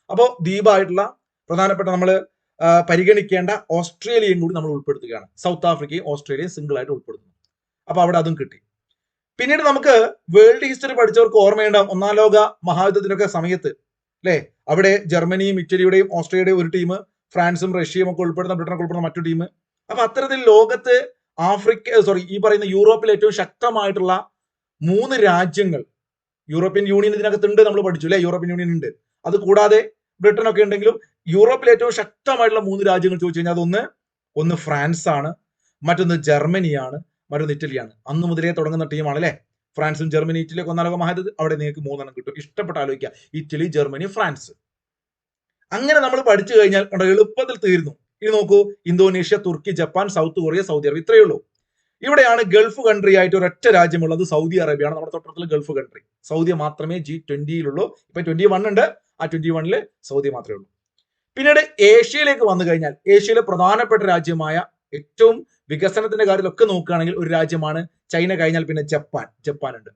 അപ്പോൾ ദ്വീപായിട്ടുള്ള പ്രധാനപ്പെട്ട നമ്മൾ പരിഗണിക്കേണ്ട ഓസ്ട്രേലിയയും കൂടി നമ്മൾ ഉൾപ്പെടുത്തുകയാണ്. സൗത്ത് ആഫ്രിക്കയും ഓസ്ട്രേലിയയും സിംഗിൾ ആയിട്ട് ഉൾപ്പെടുത്തുന്നു. അപ്പൊ അവിടെ അതും കിട്ടി. പിന്നീട് നമുക്ക് വേൾഡ് ഹിസ്റ്ററി പഠിച്ചവർക്ക് ഓർമ്മയുണ്ടാവും, 1-ാം ലോക മഹായുദ്ധത്തിനൊക്കെ സമയത്ത് അല്ലെ, അവിടെ ജർമ്മനിയും ഇറ്റലിയുടെയും ഓസ്ട്രേലിയയുടെയും ഒരു ടീം, ഫ്രാൻസും റഷ്യയും ഒക്കെ ഉൾപ്പെടുന്ന, ബ്രിട്ടനൊക്കെ ഉൾപ്പെടുന്ന മറ്റു ടീം. അപ്പൊ അത്തരത്തിൽ ലോകത്ത് ഈ പറയുന്ന യൂറോപ്പിൽ ഏറ്റവും ശക്തമായിട്ടുള്ള 3 രാജ്യങ്ങൾ, യൂറോപ്യൻ യൂണിയൻ ഇതിനകത്തുണ്ട്, നമ്മൾ പഠിച്ചു അല്ലെ, യൂറോപ്യൻ യൂണിയൻ ഉണ്ട്. അത് കൂടാതെ ബ്രിട്ടൻ ഒക്കെ ഉണ്ടെങ്കിലും യൂറോപ്പിൽ ഏറ്റവും ശക്തമായിട്ടുള്ള 3 രാജ്യങ്ങൾ ചോദിച്ചു കഴിഞ്ഞാൽ ഒന്ന് ഫ്രാൻസ് ആണ്, മറ്റൊന്ന് ജർമ്മനിയാണ്, മറ്റൊന്ന് ഇറ്റലിയാണ്. അന്ന് മുതലേ തുടങ്ങുന്ന ടീമാണ് അല്ലെ ഫ്രാൻസും ജർമ്മനി, ഇറ്റലിയൊക്കെ 1-ാം ലോക മഹായുദ്ധത്തിൽ. അവിടെ നിങ്ങൾക്ക് 3 കിട്ടും. ഇഷ്ടപ്പെട്ട ആലോചിക്കുക, ഇറ്റലി, ജർമ്മനി, ഫ്രാൻസ്. അങ്ങനെ നമ്മൾ പഠിച്ചു കഴിഞ്ഞാൽ എളുപ്പത്തിൽ തീർന്നു. ഇനി നോക്കൂ, Indonesia, Turkey, Japan, South Korea, Saudi Arabia, ഇത്രയേ ഉള്ളൂ. ഇവിടെയാണ് ഗൾഫ് കൺട്രി ആയിട്ട് ഒരൊറ്റ രാജ്യമുള്ളത്, സൗദി അറേബ്യയാണ്. നമ്മുടെ തൊട്ടടുത്തുള്ള ഗൾഫ് കൺട്രി. സൗദി മാത്രമേ G20 ഇപ്പൊ 21 ഉണ്ട്, ആ 21 സൗദി മാത്രമേ ഉള്ളൂ. പിന്നീട് ഏഷ്യയിലേക്ക് വന്നു കഴിഞ്ഞാൽ, ഏഷ്യയിലെ പ്രധാനപ്പെട്ട രാജ്യമായ ഏറ്റവും വികസനത്തിന്റെ കാര്യത്തിലൊക്കെ നോക്കുകയാണെങ്കിൽ ഒരു രാജ്യമാണ്. ചൈന കഴിഞ്ഞാൽ പിന്നെ ജപ്പാൻ ഉണ്ട്.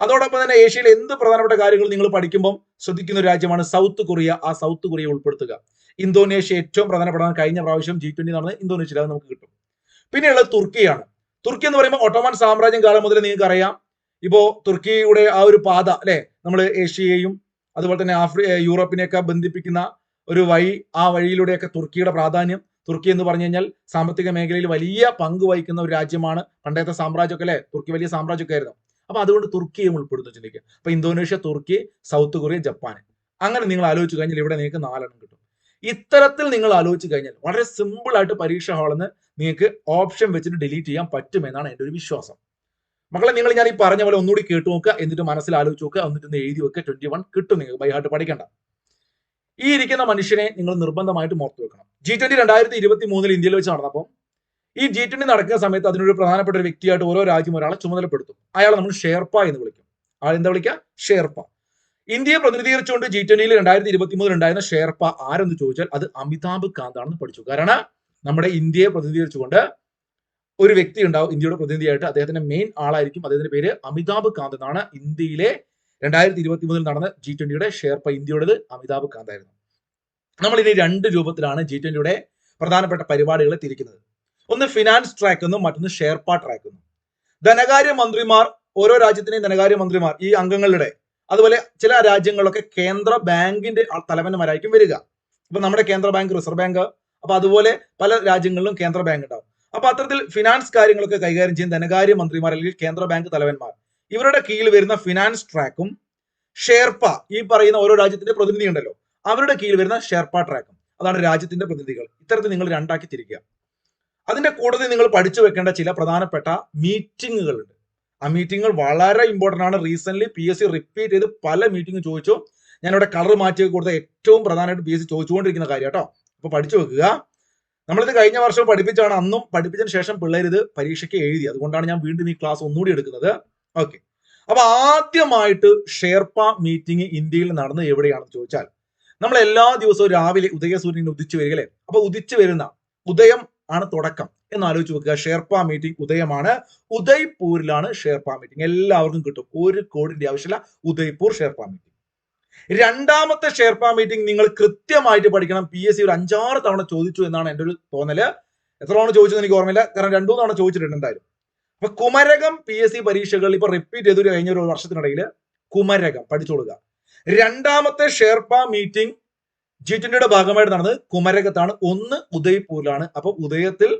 അതോടൊപ്പം തന്നെ ഏഷ്യയിലെ എന്ത് പ്രധാനപ്പെട്ട കാര്യങ്ങൾ നിങ്ങൾ പഠിക്കുമ്പോൾ ശ്രദ്ധിക്കുന്ന ഒരു രാജ്യമാണ് സൗത്ത് കൊറിയ. ആ സൗത്ത് കൊറിയ ഉൾപ്പെടുത്തുക. ഇന്തോനേഷ്യ ഏറ്റവും പ്രധാനപ്പെട്ട കഴിഞ്ഞ പ്രാവശ്യം G20 നടന്നത് ഇന്തോനേഷ്യയിൽ, അത് നമുക്ക് കിട്ടും. പിന്നെയുള്ളത് തുർക്കിയാണ്. തുർക്കി എന്ന് പറയുമ്പോൾ ഒട്ടോമൻ സാമ്രാജ്യം കാലം മുതൽ നിങ്ങൾക്ക് അറിയാം. ഇപ്പോ തുർക്കിയുടെ ആ ഒരു പാത അല്ലെ, നമ്മൾ ഏഷ്യയെയും അതുപോലെ തന്നെ യൂറോപ്പിനെയൊക്കെ ബന്ധിപ്പിക്കുന്ന ഒരു വഴി, ആ വഴിയിലൂടെയൊക്കെ തുർക്കിയുടെ പ്രാധാന്യം. തുർക്കി എന്ന് പറഞ്ഞു കഴിഞ്ഞാൽ സാമ്പത്തിക മേഖലയിൽ വലിയ പങ്ക് വഹിക്കുന്ന ഒരു രാജ്യമാണ്. പണ്ടത്തെ സാമ്രാജ്യമൊക്കെ അല്ലെ, തുർക്കി വലിയ സാമ്രാജ്യമൊക്കെ ആയിരുന്നു. അപ്പൊ അതുകൊണ്ട് തുർക്കിയും ഉൾപ്പെടുന്നു ചിന്തിക്കുക. അപ്പൊ ഇന്തോനേഷ്യ, തുർക്കി, സൗത്ത് കൊറിയ, ജപ്പാൻ, അങ്ങനെ നിങ്ങൾ ആലോചിച്ച് കഴിഞ്ഞാൽ ഇവിടെ നിങ്ങൾക്ക് 4 എണ്ണം കിട്ടും. ഇത്തരത്തിൽ നിങ്ങൾ ആലോചിച്ച് കഴിഞ്ഞാൽ വളരെ സിമ്പിൾ ആയിട്ട് പരീക്ഷ ഹാളിൽ നിന്ന് നിങ്ങൾക്ക് ഓപ്ഷൻ വെച്ചിട്ട് ഡിലീറ്റ് ചെയ്യാൻ പറ്റുമെന്നാണ് എൻ്റെ ഒരു വിശ്വാസം. മക്കളെ, നിങ്ങൾ ഞാൻ ഈ പറഞ്ഞ പോലെ ഒന്നുകൂടി കേട്ടു നോക്കുക, എന്നിട്ട് മനസ്സിൽ ആലോചിച്ച് നോക്കുക, എന്നിട്ട് എഴുതി വെക്കുക. 21 കിട്ടും നിങ്ങൾക്ക്, ബൈ ഹാർട്ട് പഠിക്കണ്ട. ഈ ഇരിക്കുന്ന മനുഷ്യനെ നിങ്ങൾ നിർബന്ധമായിട്ട് ഓർത്തു വെക്കണം. G20 2023 ഇന്ത്യയിൽ വെച്ച് നടന്നപ്പോൾ ഈ G20 നടക്കുന്ന സമയത്ത് അതിനൊരു പ്രധാനപ്പെട്ട ഒരു വ്യക്തിയായിട്ട് ഓരോ രാജ്യം ഒരാളെ ചുമതലപ്പെടുത്തും. അയാളെ നമ്മൾ ഷെർപ്പ എന്ന് വിളിക്കും. എന്താ വിളിക്കുക? ഷെർപ്പ. ഇന്ത്യയെ പ്രതിനിധീകരിച്ചുകൊണ്ട് G20 2023 ഉണ്ടായിരുന്ന ഷെർപ്പ ആരെന്ന് ചോദിച്ചാൽ അത് അമിതാഭ് കാന്ത് ആണെന്ന് പഠിച്ചു. കാരണം നമ്മുടെ ഇന്ത്യയെ പ്രതിനിധീകരിച്ചുകൊണ്ട് ഒരു വ്യക്തി ഉണ്ടാവും ഇന്ത്യയുടെ പ്രതിനിധിയായിട്ട്. അദ്ദേഹത്തിന്റെ മെയിൻ ആളായിരിക്കും. അദ്ദേഹത്തിന്റെ പേര് അമിതാഭ് കാന്ത് എന്നാണ്. ഇന്ത്യയിലെ 2023 നടന്ന G20 ഷെർപ്പ ഇന്ത്യയുടേത് അമിതാഭ് കാന്ത് ആയിരുന്നു. നമ്മൾ ഇനി 2 രൂപത്തിലാണ് G20 പ്രധാനപ്പെട്ട പരിപാടികളെ തിരിക്കുന്നത്. ഒന്ന് ഫിനാൻസ് ട്രാക്ക് എന്നും മറ്റൊന്ന് ഷെർപ്പ ട്രാക്ക് എന്നും. ധനകാര്യ മന്ത്രിമാർ, ഓരോ രാജ്യത്തിനെയും ധനകാര്യ മന്ത്രിമാർ ഈ അംഗങ്ങളുടെ, അതുപോലെ ചില രാജ്യങ്ങളിലൊക്കെ കേന്ദ്ര ബാങ്കിന്റെ തലവന്മാരായിരിക്കും വരിക. ഇപ്പൊ നമ്മുടെ കേന്ദ്ര ബാങ്ക്, റിസർവ് ബാങ്ക്, അപ്പൊ അതുപോലെ പല രാജ്യങ്ങളിലും കേന്ദ്ര ബാങ്ക് ഉണ്ടാവും. അപ്പൊ അത്തരത്തിൽ ഫിനാൻസ് കാര്യങ്ങളൊക്കെ കൈകാര്യം ചെയ്യുന്ന ധനകാര്യ മന്ത്രിമാർ അല്ലെങ്കിൽ കേന്ദ്ര ബാങ്ക് തലവന്മാർ, ഇവരുടെ കീഴിൽ വരുന്ന ഫിനാൻസ് ട്രാക്കും ഷെർപ്പ, ഈ പറയുന്ന ഓരോ രാജ്യത്തിന്റെ പ്രതിനിധി ഉണ്ടല്ലോ, അവരുടെ കീഴിൽ വരുന്ന ഷെർപ്പ ട്രാക്കും, അതാണ് രാജ്യത്തിന്റെ പ്രതിനിധികൾ. ഇത്തരത്തിൽ നിങ്ങൾ 2 ആക്കി തിരിക്കുക. അതിന്റെ കൂട്ടത്തിൽ നിങ്ങൾ പഠിച്ചു വെക്കേണ്ട ചില പ്രധാനപ്പെട്ട മീറ്റിങ്ങുകൾ ഉണ്ട്. ആ മീറ്റിങ്ങുകൾ വളരെ ഇമ്പോർട്ടന്റ് ആണ്. റീസെന്റ് PSC റിപ്പീറ്റ് ചെയ്ത് പല മീറ്റിംഗ് ചോദിച്ചു. ഞാനിവിടെ കളർ മാറ്റി കൊടുത്ത ഏറ്റവും പ്രധാനമായിട്ട് PSC ചോദിച്ചുകൊണ്ടിരിക്കുന്ന കാര്യം കേട്ടോ. അപ്പൊ പഠിച്ചു വെക്കുക. നമ്മളിത് കഴിഞ്ഞ വർഷം പഠിപ്പിച്ചാണ്. അന്നും പഠിപ്പിച്ചതിന് ശേഷം പിള്ളേർ ഇത് പരീക്ഷയ്ക്ക് എഴുതി. അതുകൊണ്ടാണ് ഞാൻ വീണ്ടും ഈ ക്ലാസ് ഒന്നുകൂടി എടുക്കുന്നത്. ഓക്കെ, അപ്പൊ ആദ്യമായിട്ട് ഷെർപ്പ മീറ്റിംഗ് ഇന്ത്യയിൽ നടന്നത് എവിടെയാണെന്ന് ചോദിച്ചാൽ, നമ്മൾ എല്ലാ ദിവസവും രാവിലെ ഉദയസൂര്യൻ ഉദിച്ചു വരിക അല്ലെ. അപ്പൊ ഉദിച്ചു വരുന്ന ഉദയം ആണ് തുടക്കം എന്ന് ആലോചിച്ച് വെക്കുക. ഷെർപ്പ മീറ്റിംഗ് ഉദയമാണ്. ഉദയ്പൂരിലാണ് ഷെർപ്പ മീറ്റിംഗ്. എല്ലാവർക്കും കിട്ടും, 1 കോടിന്റെ ആവശ്യമില്ല. Udaipur sherpa meeting. രണ്ടാമത്തെ ഷെർപ്പ മീറ്റിംഗ് നിങ്ങൾ കൃത്യമായിട്ട് പഠിക്കണം. PSC ഒരു 5-6 തവണ ചോദിച്ചു എന്നാണ് എൻ്റെ ഒരു തോന്നല്. എത്ര തവണ ചോദിച്ചത് എനിക്ക് ഓർമ്മയില്ല, കാരണം 2-3 തവണ ചോദിച്ചിട്ടുണ്ട് എന്തായാലും. അപ്പൊ കുമരകം PSC പരീക്ഷകൾ ഇപ്പൊ റിപ്പീറ്റ് ചെയ്ത് കഴിഞ്ഞ ഒരു വർഷത്തിനിടയിൽ കുമരകം പഠിച്ചു കൊടുക്കുക. രണ്ടാമത്തെ ഷെർപ്പ മീറ്റിംഗ് G20 ഭാഗമായിട്ട് നടന്നത് കുമരകത്താണ്. 1 ഉദയ്പൂരിലാണ്. അപ്പൊ ഉദയത്തിൽ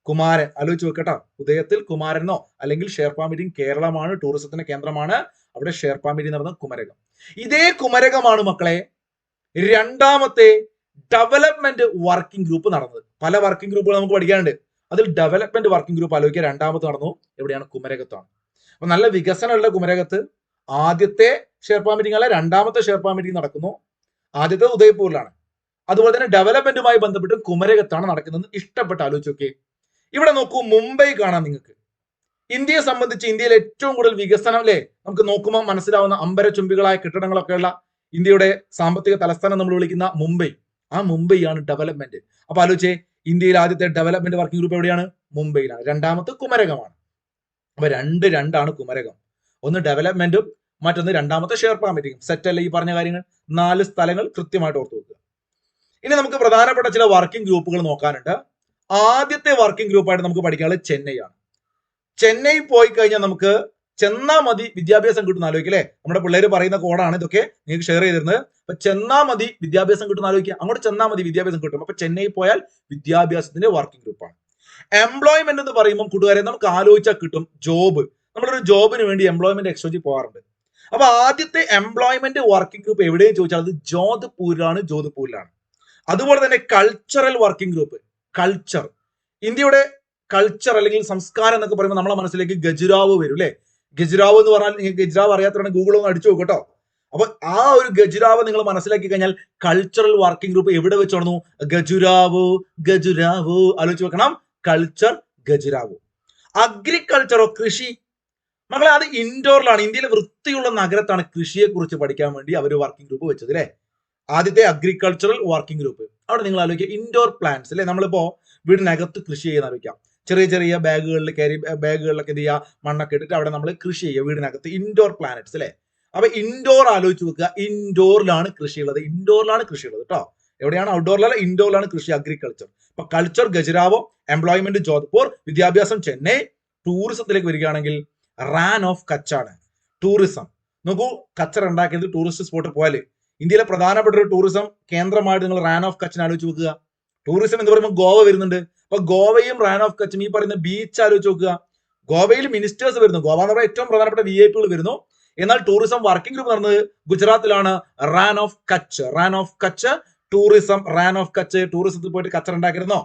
കുമാരൻ ആലോചിച്ച് വെക്കട്ടോ. ഉദയത്തിൽ കുമാരനോ അല്ലെങ്കിൽ ഷെർപ്പ മീറ്റിംഗ് കേരളമാണ്, ടൂറിസത്തിന്റെ കേന്ദ്രമാണ്. അവിടെ ഷെർപ്പ മീറ്റിംഗ് നടന്ന കുമരകം. ഇതേ കുമരകമാണ് മക്കളെ രണ്ടാമത്തെ ഡെവലപ്മെന്റ് വർക്കിംഗ് ഗ്രൂപ്പ് നടന്നത്. പല വർക്കിംഗ് ഗ്രൂപ്പുകൾ നമുക്ക് പഠിക്കാനുണ്ട്. അതിൽ ഡെവലപ്മെന്റ് വർക്കിംഗ് ഗ്രൂപ്പ് ആലോചിക്കുക. രണ്ടാമത്തെ നടന്നു എവിടെയാണ്? കുമരകത്താണ്. അപ്പൊ നല്ല വികസനമുള്ള കുമരകത്ത് ആദ്യത്തെ ഷെർപ്പ മീറ്റിംഗ് അല്ല, രണ്ടാമത്തെ ഷെർപ്പ മീറ്റിംഗ് നടക്കുന്നു. ആദ്യത്തെ ഉദയ്പൂരിലാണ്. അതുപോലെ തന്നെ ഡെവലപ്മെന്റുമായി ബന്ധപ്പെട്ട് കുമരകത്താണ് നടക്കുന്നത്. ഇഷ്ടപ്പെട്ട് ആലോചിച്ച് നോക്കിയേ. ഇവിടെ നോക്കൂ, മുംബൈ കാണാം നിങ്ങൾക്ക്. ഇന്ത്യയെ സംബന്ധിച്ച് ഇന്ത്യയിൽ ഏറ്റവും കൂടുതൽ വികസനം അല്ലേ നമുക്ക് നോക്കുമ്പോൾ മനസ്സിലാവുന്ന അമ്പരചുംബികളായ കെട്ടിടങ്ങളൊക്കെ ഉള്ള ഇന്ത്യയുടെ സാമ്പത്തിക തലസ്ഥാനം നമ്മൾ വിളിക്കുന്ന മുംബൈ. ആ മുംബൈയാണ് ഡെവലപ്മെന്റ്. അപ്പൊ ആലോചിച്ചേ, ഇന്ത്യയിൽ ആദ്യത്തെ ഡെവലപ്മെന്റ് വർക്കിംഗ് ഗ്രൂപ്പ് എവിടെയാണ്? മുംബൈയിലാണ്. രണ്ടാമത്തെ കുമരകമാണ്. അപ്പൊ 2 കുമരകം. ഒന്ന് ഡെവലപ്മെന്റും മറ്റൊന്ന് രണ്ടാമത്തെ ഷെർപ്പ മീറ്റിംഗും. സെറ്റ് അല്ലേ ഈ പറഞ്ഞ കാര്യങ്ങൾ? 4 സ്ഥലങ്ങൾ കൃത്യമായിട്ട് ഓർത്തു വെക്കുക. ഇനി നമുക്ക് പ്രധാനപ്പെട്ട ചില വർക്കിംഗ് ഗ്രൂപ്പുകൾ നോക്കാനുണ്ട്. ആദ്യത്തെ വർക്കിംഗ് ഗ്രൂപ്പായിട്ട് നമുക്ക് പഠിക്കാനുള്ളത് ചെന്നൈ ആണ്. ചെന്നൈ പോയി കഴിഞ്ഞാൽ നമുക്ക് ചെന്നാ മതി വിദ്യാഭ്യാസം കിട്ടുന്ന ആലോചിക്കുക അല്ലെ. നമ്മുടെ പിള്ളേർ പറയുന്ന കോഡാണ് ഇതൊക്കെ, നിങ്ങൾക്ക് ഷെയർ ചെയ്തിരുന്നത്. അപ്പൊ ചെന്നാ മതി വിദ്യാഭ്യാസം കിട്ടുന്ന ആലോചിക്കുക. അങ്ങോട്ട് ചെന്നാ മതി വിദ്യാഭ്യാസം കിട്ടും. അപ്പൊ ചെന്നൈ പോയാൽ വിദ്യാഭ്യാസത്തിന്റെ വർക്കിംഗ് ഗ്രൂപ്പാണ്. എംപ്ലോയ്മെന്റ് എന്ന് പറയുമ്പോൾ കൂട്ടുകാരെ നമുക്ക് ആലോചിച്ചാൽ കിട്ടും ജോബ്. നമ്മളൊരു ജോബിന് വേണ്ടി എംപ്ലോയ്മെന്റ് എക്സ്ചേഞ്ച് പോകാറുണ്ട്. അപ്പൊ ആദ്യത്തെ എംപ്ലോയ്മെന്റ് വർക്കിംഗ് ഗ്രൂപ്പ് എവിടെയും ചോദിച്ചാൽ അത് ജോധ്പൂരിലാണ്. അതുപോലെ തന്നെ കൾച്ചറൽ വർക്കിംഗ് ഗ്രൂപ്പ്. കൾച്ചർ, ഇന്ത്യയുടെ കൾച്ചർ അല്ലെങ്കിൽ സംസ്കാരം എന്നൊക്കെ പറയുമ്പോൾ നമ്മളെ മനസ്സിലേക്ക് ഗജുരാവ് വരും അല്ലെ. ഗജുരാവ് എന്ന് പറഞ്ഞാൽ നിങ്ങൾക്ക് ഗജുരാവ് അറിയാത്തവരാണെങ്കിൽ ഗൂഗിൾ ഒന്ന് അടിച്ചു നോക്കട്ടോ. അപ്പൊ ആ ഒരു ഗജുരാവ് നിങ്ങൾ മനസ്സിലാക്കി കഴിഞ്ഞാൽ കൾച്ചറൽ വർക്കിംഗ് ഗ്രൂപ്പ് എവിടെ വെച്ച് നടന്നു? ഗജുരാവോ ആലോചിച്ച് വെക്കണം. കൾച്ചർ ഗജുരാവോ. അഗ്രികൾച്ചറോ, കൃഷി. മക്കളെ അത് ഇൻഡോറിലാണ്. ഇന്ത്യയിലെ വൃത്തിയുള്ള നഗരത്താണ് കൃഷിയെ കുറിച്ച് പഠിക്കാൻ വേണ്ടി അവർ വർക്കിംഗ് ഗ്രൂപ്പ് വെച്ചത് അല്ലെ. ആദ്യത്തെ അഗ്രികൾച്ചറൽ വർക്കിംഗ് ഗ്രൂപ്പ്. അവിടെ നിങ്ങൾ ആലോചിക്കുക ഇൻഡോർ പ്ലാന്റ്സ് അല്ലെ. നമ്മളിപ്പോ വീടിനകത്ത് കൃഷി ചെയ്യുന്ന ആലോചിക്കാം. ചെറിയ ചെറിയ ബാഗുകളിലൊക്കെ എന്ത് ചെയ്യുക, മണ്ണൊക്കെ ഇട്ടിട്ട് അവിടെ നമ്മൾ കൃഷി ചെയ്യുക വീടിനകത്ത്. ഇൻഡോർ പ്ലാനറ്റ്സ് അല്ലെ. അപ്പൊ ഇൻഡോർ ആലോചിച്ച് വെക്കുക, ഇൻഡോറിലാണ് കൃഷിയുള്ളത്, ഇൻഡോറിലാണ് കൃഷിയുള്ളത് കേട്ടോ. എവിടെയാണ്? ഔട്ട്ഡോറിലല്ല, ഇൻഡോറിലാണ് കൃഷി, അഗ്രികൾച്ചർ. അപ്പൊ കൾച്ചർ ഖജുരാവോ, എംപ്ലോയ്മെന്റ് ജോധ്പൂർ, വിദ്യാഭ്യാസം ചെന്നൈ. ടൂറിസത്തിലേക്ക് വരികയാണെങ്കിൽ റാൻ ഓഫ് കച്ചാണ് ടൂറിസം. നോക്കൂ, കച്ചർ ഉണ്ടാക്കിയത് ടൂറിസ്റ്റ് സ്പോട്ട് പോയാല് ഇന്ത്യയിലെ പ്രധാനപ്പെട്ട ഒരു ടൂറിസം കേന്ദ്രമായിട്ട് നിങ്ങൾ റാൻ ഓഫ് കച്ചിനെ ആലോചിച്ച് നോക്കുക. ടൂറിസം എന്ന് പറയുമ്പോൾ ഗോവ വരുന്നുണ്ട്. അപ്പൊ ഗോവയും റാൻ ഓഫ് കച്ചും ഈ പറയുന്ന ബീച്ച് ആലോചിച്ച് നോക്കുക. ഗോവയിൽ മിനിസ്റ്റേഴ്സ് വരുന്നു, ഗോവ എന്ന് പറയുന്ന ഏറ്റവും പ്രധാനപ്പെട്ട VIP വരുന്നു. എന്നാൽ ടൂറിസം വർക്കിംഗ് ഗ്രൂപ്പ് നടന്നത് ഗുജറാത്തിലാണ്. Rann of Kutch tourism. Rann of Kutch ടൂറിസത്തിൽ പോയിട്ട് കച്ചർ ഉണ്ടാക്കിയിരുന്നോ?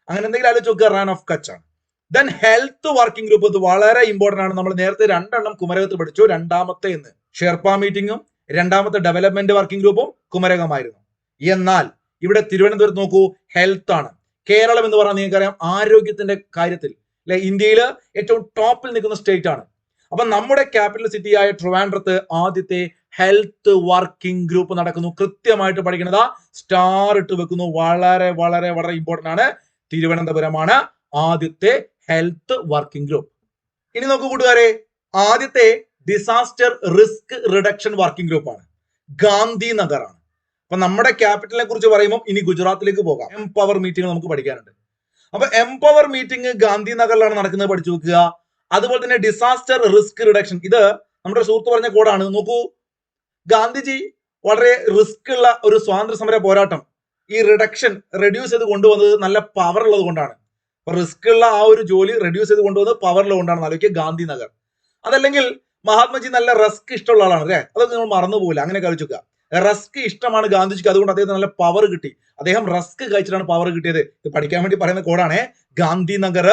അങ്ങനെ എന്തെങ്കിലും ആലോചിച്ച് നോക്കുക. റാൻ ഓഫ് കച്ച് ആണ്. ദെൻ ഹെൽത്ത് വർക്കിംഗ് ഗ്രൂപ്പ്, ഇത് വളരെ ഇമ്പോർട്ടന്റ് ആണ്. നമ്മൾ നേരത്തെ 2 എണ്ണം കുമരകത്ത് പഠിച്ചു. രണ്ടാമത്തെ ഇന്ന് ഷെർപ്പ മീറ്റിംഗും രണ്ടാമത്തെ ഡെവലപ്മെന്റ് വർക്കിംഗ് ഗ്രൂപ്പും കുമരകമായിരുന്നു. എന്നാൽ ഇവിടെ തിരുവനന്തപുരത്ത് നോക്കൂ, ഹെൽത്ത് ആണ്. കേരളം എന്ന് പറഞ്ഞാൽ നിങ്ങൾക്കറിയാം ആരോഗ്യത്തിന്റെ കാര്യത്തിൽ അല്ലെ ഇന്ത്യയിൽ ഏറ്റവും ടോപ്പിൽ നിൽക്കുന്ന സ്റ്റേറ്റ് ആണ്. അപ്പൊ നമ്മുടെ ക്യാപിറ്റൽ സിറ്റി ആയ ട്രിവാൻഡ്രത്ത് ആദ്യത്തെ ഹെൽത്ത് വർക്കിംഗ് ഗ്രൂപ്പ് നടക്കുന്നു. കൃത്യമായിട്ട് പഠിക്കുന്നത്, സ്റ്റാർ ഇട്ട് വെക്കുന്നു. വളരെ വളരെ വളരെ ഇമ്പോർട്ടന്റ് ആണ്. തിരുവനന്തപുരമാണ് ആദ്യത്തെ ഹെൽത്ത് വർക്കിംഗ് ഗ്രൂപ്പ്. ഇനി നോക്കൂ കൂട്ടുകാരെ, ആദ്യത്തെ disaster risk reduction working group ആണ് ഗാന്ധിനഗർ ആണ്. അപ്പൊ നമ്മുടെ ക്യാപിറ്റലിനെ കുറിച്ച് പറയുമ്പോൾ ഇനി ഗുജറാത്തിലേക്ക് പോകാം. എംപവർ മീറ്റിംഗ് നമുക്ക് പഠിക്കാനുണ്ട്. അപ്പൊ എംപവർ മീറ്റിംഗ് ഗാന്ധിനഗറിലാണ് നടക്കുന്നത്, പഠിച്ചു വെക്കുക. അതുപോലെ തന്നെ ഡിസാസ്റ്റർ റിസ്ക് റിഡക്ഷൻ, ഇത് നമ്മുടെ സുഹൃത്ത് പറഞ്ഞ കോഡാണ്. നോക്കൂ, ഗാന്ധിജി വളരെ റിസ്ക് ഉള്ള ഒരു സ്വാതന്ത്ര്യ സമര പോരാട്ടം ഈ റെഡ്യൂസ് ചെയ്ത് കൊണ്ടുവന്നത് നല്ല പവർ ഉള്ളത് കൊണ്ടാണ്. അപ്പൊ റിസ്ക് ഉള്ള ആ ഒരു ജോലി റെഡ്യൂസ് ചെയ്ത് കൊണ്ടുവന്നത് പവർ ഉള്ളത് കൊണ്ടാണ്. ആലോചിക്കുക, ഗാന്ധിനഗർ. അതല്ലെങ്കിൽ മഹാത്മജി നല്ല റസ്ക് ഇഷ്ടമുള്ള ആളാണ് അല്ലെ, അതൊക്കെ നിങ്ങൾ മറന്നുപോകില്ല. അങ്ങനെ കളിച്ചുക, റസ്ക് ഇഷ്ടമാണ് ഗാന്ധിജിക്ക്, അതുകൊണ്ട് അദ്ദേഹത്തിന് നല്ല പവർ കിട്ടി. അദ്ദേഹം റസ്ക് കഴിച്ചിട്ടാണ് പവർ കിട്ടിയത്. ഇത് പഠിക്കാൻ വേണ്ടി പറയുന്ന കോഡാണ് ഗാന്ധിനഗർ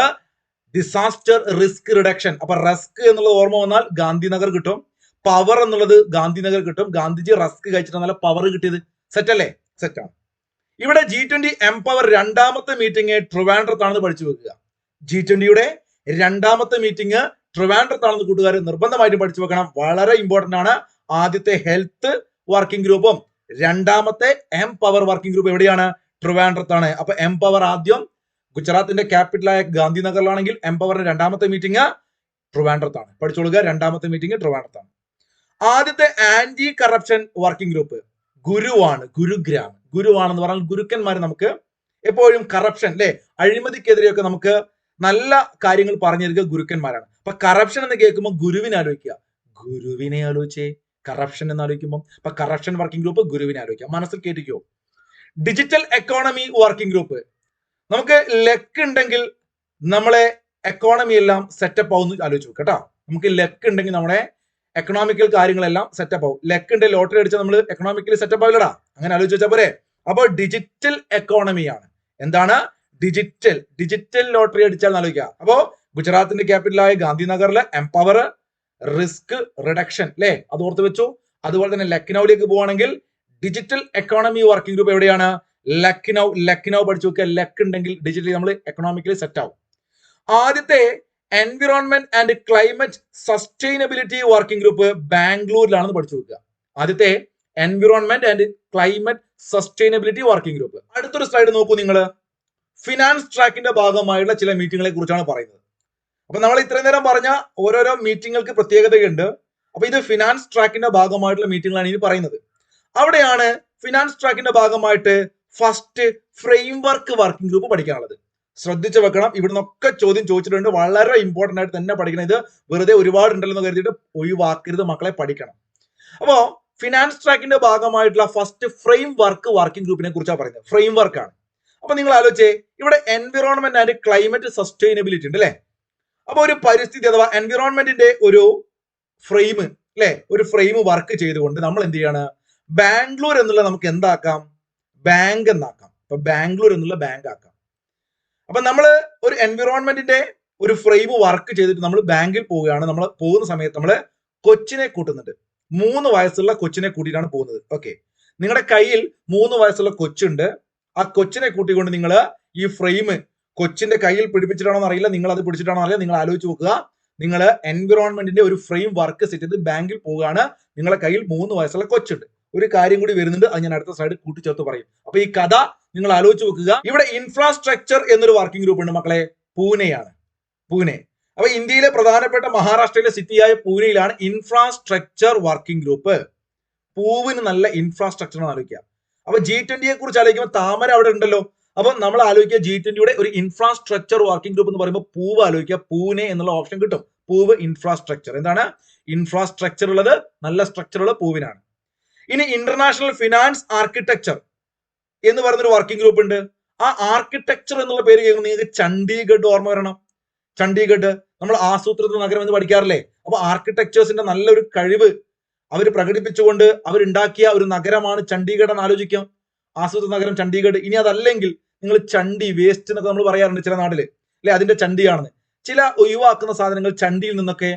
ഡിസാസ്റ്റർ റിസ്ക് റിഡക്ഷൻ. അപ്പൊ റസ്ക് എന്നുള്ളത് ഓർമ്മ വന്നാൽ ഗാന്ധിനഗർ കിട്ടും, പവർ എന്നുള്ളത് ഗാന്ധിനഗർ കിട്ടും. ഗാന്ധിജി റസ്ക് കഴിച്ചിട്ടാണ് നല്ല പവർ കിട്ടിയത്. സെറ്റ് അല്ലേ? സെറ്റാണ്. ഇവിടെ G20 എംപവർ രണ്ടാമത്തെ മീറ്റിംഗ് ട്രിവാൻഡ്രത്താണെന്ന് പഠിച്ചു വെക്കുക. G20യുടെ രണ്ടാമത്തെ മീറ്റിംഗ് ട്രിവാൻഡ്രത്താണെന്ന് കൂട്ടുകാർ നിർബന്ധമായിട്ടും പഠിച്ചു വെക്കണം. വളരെ ഇമ്പോർട്ടന്റ് ആണ്. ആദ്യത്തെ ഹെൽത്ത് വർക്കിംഗ് ഗ്രൂപ്പും രണ്ടാമത്തെ എംപവർ വർക്കിംഗ് ഗ്രൂപ്പ് എവിടെയാണ്? ട്രിവാൻഡ്രത്താണ്. അപ്പൊ എംപവർ ആദ്യം ഗുജറാത്തിന്റെ ക്യാപിറ്റലായ ഗാന്ധിനഗറിലാണെങ്കിൽ എംപവറിന്റെ രണ്ടാമത്തെ മീറ്റിംഗ് ട്രിവാൻഡ്രത്താണ്. പഠിച്ചോളുക, രണ്ടാമത്തെ മീറ്റിംഗ് ട്രിവാൻഡ്രത്താണ്. ആദ്യത്തെ ആന്റി കറപ്ഷൻ വർക്കിംഗ് ഗ്രൂപ്പ് ഗുരുവാണ്. ഗുരുവാണെന്ന് പറഞ്ഞാൽ ഗുരുക്കന്മാർ നമുക്ക് എപ്പോഴും കറപ്ഷൻ അല്ലെ, അഴിമതിക്കെതിരെയൊക്കെ നമുക്ക് നല്ല കാര്യങ്ങൾ പറഞ്ഞു തരിക ഗുരുക്കന്മാരാണ്. അപ്പൊ കറപ്ഷൻ എന്ന് കേൾക്കുമ്പോൾ ഗുരുവിനെ ആലോചിക്കുക. ഗുരുവിനെ ആലോചിച്ചേ, കറപ്ഷൻ എന്ന് ആലോചിക്കുമ്പോൾ. അപ്പൊ കറപ്ഷൻ വർക്കിംഗ് ഗ്രൂപ്പ് ഗുരുവിനെ ആലോചിക്കുക, മനസ്സിൽ കേട്ടിക്കോ. ഡിജിറ്റൽ എക്കോണമി വർക്കിംഗ് ഗ്രൂപ്പ്, നമുക്ക് ലക്ക് ഉണ്ടെങ്കിൽ നമ്മളെ എക്കോണമി എല്ലാം സെറ്റപ്പ് ആവും ആലോചിച്ചു കേട്ടോ. നമുക്ക് ലക്ക് ഉണ്ടെങ്കിൽ നമ്മുടെ എക്കണോമിക്കൽ കാര്യങ്ങളെല്ലാം സെറ്റപ്പ് ആവും. ലക്ക് ഉണ്ടെങ്കിൽ ലോട്ടറി അടിച്ചാൽ നമ്മൾ എക്കണോമിക്കലി സെറ്റപ്പ് ആവില്ലടാ, അങ്ങനെ ആലോചിച്ച് വെച്ചാൽ പോരെ. അപ്പോൾ ഡിജിറ്റൽ എക്കോണമിയാണ്. എന്താണ്? ഡിജിറ്റൽ ലോട്ടറി അടിച്ചാൽ ആലോചിക്കുക. അപ്പോ ഗുജറാത്തിന്റെ ക്യാപിറ്റലായ ഗാന്ധിനഗറിലെ എംപവർ റിസ്ക് റിഡക്ഷൻ അല്ലെ, അത് ഓർത്ത് വെച്ചു. അതുപോലെ തന്നെ ലക്നൌവിലേക്ക് പോവുകയാണെങ്കിൽ ഡിജിറ്റൽ എക്കോണമി വർക്കിംഗ് ഗ്രൂപ്പ് എവിടെയാണ്? ലക്നൌ പഠിച്ചു നോക്കുക. ലക്ക് ഉണ്ടെങ്കിൽ ഡിജിറ്റലി നമ്മൾ എക്കണോമിക്കലി സെറ്റ് ആവും. ആദ്യത്തെ environment and climate sustainability working group ബാംഗ്ലൂരിലാണെന്ന് പഠിച്ചു വെക്കുക. ആദ്യത്തെ environment and climate sustainability working group. അടുത്തൊരു സ്ലൈഡ് നോക്കൂ നിങ്ങൾ. ഫിനാൻസ് ട്രാക്കിന്റെ ഭാഗമായുള്ള ചില മീറ്റിങ്ങുകളെ കുറിച്ചാണ് പറയുന്നത്. അപ്പൊ നമ്മൾ ഇത്രയും നേരം പറഞ്ഞ ഓരോരോ മീറ്റിങ്ങുകൾക്ക് പ്രത്യേകതയുണ്ട്. അപ്പൊ ഇത് ഫിനാൻസ് ട്രാക്കിന്റെ ഭാഗമായിട്ടുള്ള മീറ്റിങ്ങുകളാണ് ഇനി പറയുന്നത്. അവിടെയാണ് ഫിനാൻസ് ട്രാക്കിന്റെ ഭാഗമായിട്ട് ഫസ്റ്റ് ഫ്രെയിംവർക്ക് വർക്കിംഗ് ഗ്രൂപ്പ് പഠിക്കാനുള്ളത്. ശ്രദ്ധിച്ചു വെക്കണം, ഇവിടുന്നൊക്കെ ചോദ്യം ചോദിച്ചിട്ടുണ്ട്. വളരെ ഇമ്പോർട്ടന്റ് ആയിട്ട് തന്നെ പഠിക്കണം. ഇത് വെറുതെ ഒരുപാട് ഉണ്ടല്ലോ കരുതിയിട്ട് ഒഴിവാക്കരുത്, മക്കളെ പഠിക്കണം. അപ്പോ ഫിനാൻസ് ട്രാക്കിന്റെ ഭാഗമായിട്ടുള്ള ഫസ്റ്റ് ഫ്രെയിംവർക്ക് വർക്കിംഗ് ഗ്രൂപ്പിനെ കുറിച്ചാണ് പറയുന്നത്. ഫ്രെയിംവർക്ക് ആണ്. അപ്പൊ നിങ്ങൾ ആലോചിച്ചേ, ഇവിടെ എൻവിറോൺമെന്റ് ആൻഡ് ക്ലൈമറ്റ് സസ്റ്റൈനബിലിറ്റി ഉണ്ട് അല്ലെ. അപ്പൊ ഒരു പരിസ്ഥിതി അഥവാ എൻവിറോൺമെന്റിന്റെ ഒരു ഫ്രെയിം അല്ലെ, ഒരു ഫ്രെയിം വർക്ക് ചെയ്തുകൊണ്ട് നമ്മൾ എന്ത് ചെയ്യാണ്? ബാംഗ്ലൂർ എന്നുള്ള നമുക്ക് എന്താക്കാം? ബാങ്ക് എന്നാക്കാം. അപ്പൊ ബാംഗ്ലൂർ എന്നുള്ള ബാങ്ക് ആക്കാം. അപ്പൊ നമ്മൾ ഒരു എൻവിറോൺമെന്റിന്റെ ഒരു ഫ്രെയിം വർക്ക് ചെയ്തിട്ട് നമ്മൾ ബാങ്കിൽ പോവുകയാണ്. നമ്മൾ പോകുന്ന സമയത്ത് നമ്മൾ കൊച്ചിനെ കൂട്ടുന്നുണ്ട്. 3 വയസ്സുള്ള കൊച്ചിനെ കൂട്ടിയിട്ടാണ് പോകുന്നത്. ഓക്കെ, നിങ്ങളുടെ കയ്യിൽ 3 വയസ്സുള്ള കൊച്ചുണ്ട്. ആ കൊച്ചിനെ കൂട്ടിക്കൊണ്ട് നിങ്ങൾ ഈ ഫ്രെയിം കൊച്ചിന്റെ കയ്യിൽ പിടിപ്പിച്ചിട്ടാണോ അറിയില്ല, നിങ്ങൾ അത് പിടിച്ചിട്ടാണോ അറിയില്ല, നിങ്ങൾ ആലോചിച്ച് നോക്കുക. നിങ്ങൾ എൻവിറോൺമെന്റിന്റെ ഒരു ഫ്രെയിം വർക്ക് സെറ്റ് ചെയ്ത് ബാങ്കിൽ പോവുകയാണ്. നിങ്ങളുടെ കയ്യിൽ 3 വയസ്സുള്ള കൊച്ചുണ്ട്. ഒരു കാര്യം കൂടി വരുന്നുണ്ട്, അത് ഞാൻ അടുത്ത സൈഡ് കൂട്ടിച്ചേർത്ത് പറയും. അപ്പൊ ഈ കഥ നിങ്ങൾ ആലോചിച്ച് വെക്കുക. ഇവിടെ ഇൻഫ്രാസ്ട്രക്ചർ എന്നൊരു വർക്കിംഗ് ഗ്രൂപ്പ് ഉണ്ട് മക്കളെ. പൂനെയാണ്. പൂനെ. അപ്പൊ ഇന്ത്യയിലെ പ്രധാനപ്പെട്ട മഹാരാഷ്ട്രയിലെ സിറ്റിയായ പൂനെയിലാണ് ഇൻഫ്രാസ്ട്രക്ചർ വർക്കിംഗ് ഗ്രൂപ്പ്. പൂവിന് നല്ല ഇൻഫ്രാസ്ട്രക്ചർ ആലോചിക്കുക. അപ്പൊ G20യെ കുറിച്ച് ആലോചിക്കുമ്പോൾ താമര അവിടെ ഉണ്ടല്ലോ. അപ്പൊ നമ്മൾ ആലോചിക്കുക G20യുടെ ഒരു ഇൻഫ്രാസ്ട്രക്ചർ വർക്കിംഗ് ഗ്രൂപ്പ് എന്ന് പറയുമ്പോൾ പൂവ് ആലോചിക്കുക. പൂനെ എന്നുള്ള ഓപ്ഷൻ കിട്ടും. പൂവ് ഇൻഫ്രാസ്ട്രക്ചർ. എന്താണ് ഇൻഫ്രാസ്ട്രക്ചർ ഉള്ളത്? നല്ല സ്ട്രക്ചർ ഉള്ള പൂവിനാണ്. ഇനി ഇന്റർനാഷണൽ ഫിനാൻസ് ആർക്കിടെക്ചർ എന്ന് പറയുന്നൊരു വർക്കിംഗ് ഗ്രൂപ്പ് ഉണ്ട്. ആ ആർക്കിടെക്ചർ എന്നുള്ള പേര് കേൾക്കുമ്പോൾ നിങ്ങൾക്ക് ചണ്ഡീഗഡ് ഓർമ്മ വരണം. ചണ്ഡീഗഡ് നമ്മൾ ആസൂത്രിത നഗരം എന്ന് പഠിക്കാറില്ലേ? അപ്പൊ ആർക്കിടെക്ചേഴ്സിന്റെ നല്ലൊരു കഴിവ് അവർ പ്രകടിപ്പിച്ചുകൊണ്ട് അവരുണ്ടാക്കിയ ഒരു നഗരമാണ് ചണ്ഡീഗഡ് എന്ന് ആലോചിക്കാം. ആസൂത്രിത നഗരം ചണ്ഡീഗഡ്. ഇനി അതല്ലെങ്കിൽ നിങ്ങൾ ചണ്ഡി വേസ്റ്റ് എന്നൊക്കെ നമ്മൾ പറയാറുണ്ട് ചില നാട്ടില് അല്ലെ, അതിന്റെ ചണ്ഡിയാണെന്ന്. ചില ഒഴിവാക്കുന്ന സാധനങ്ങൾ ചണ്ഡിയിൽ നിന്നൊക്കെ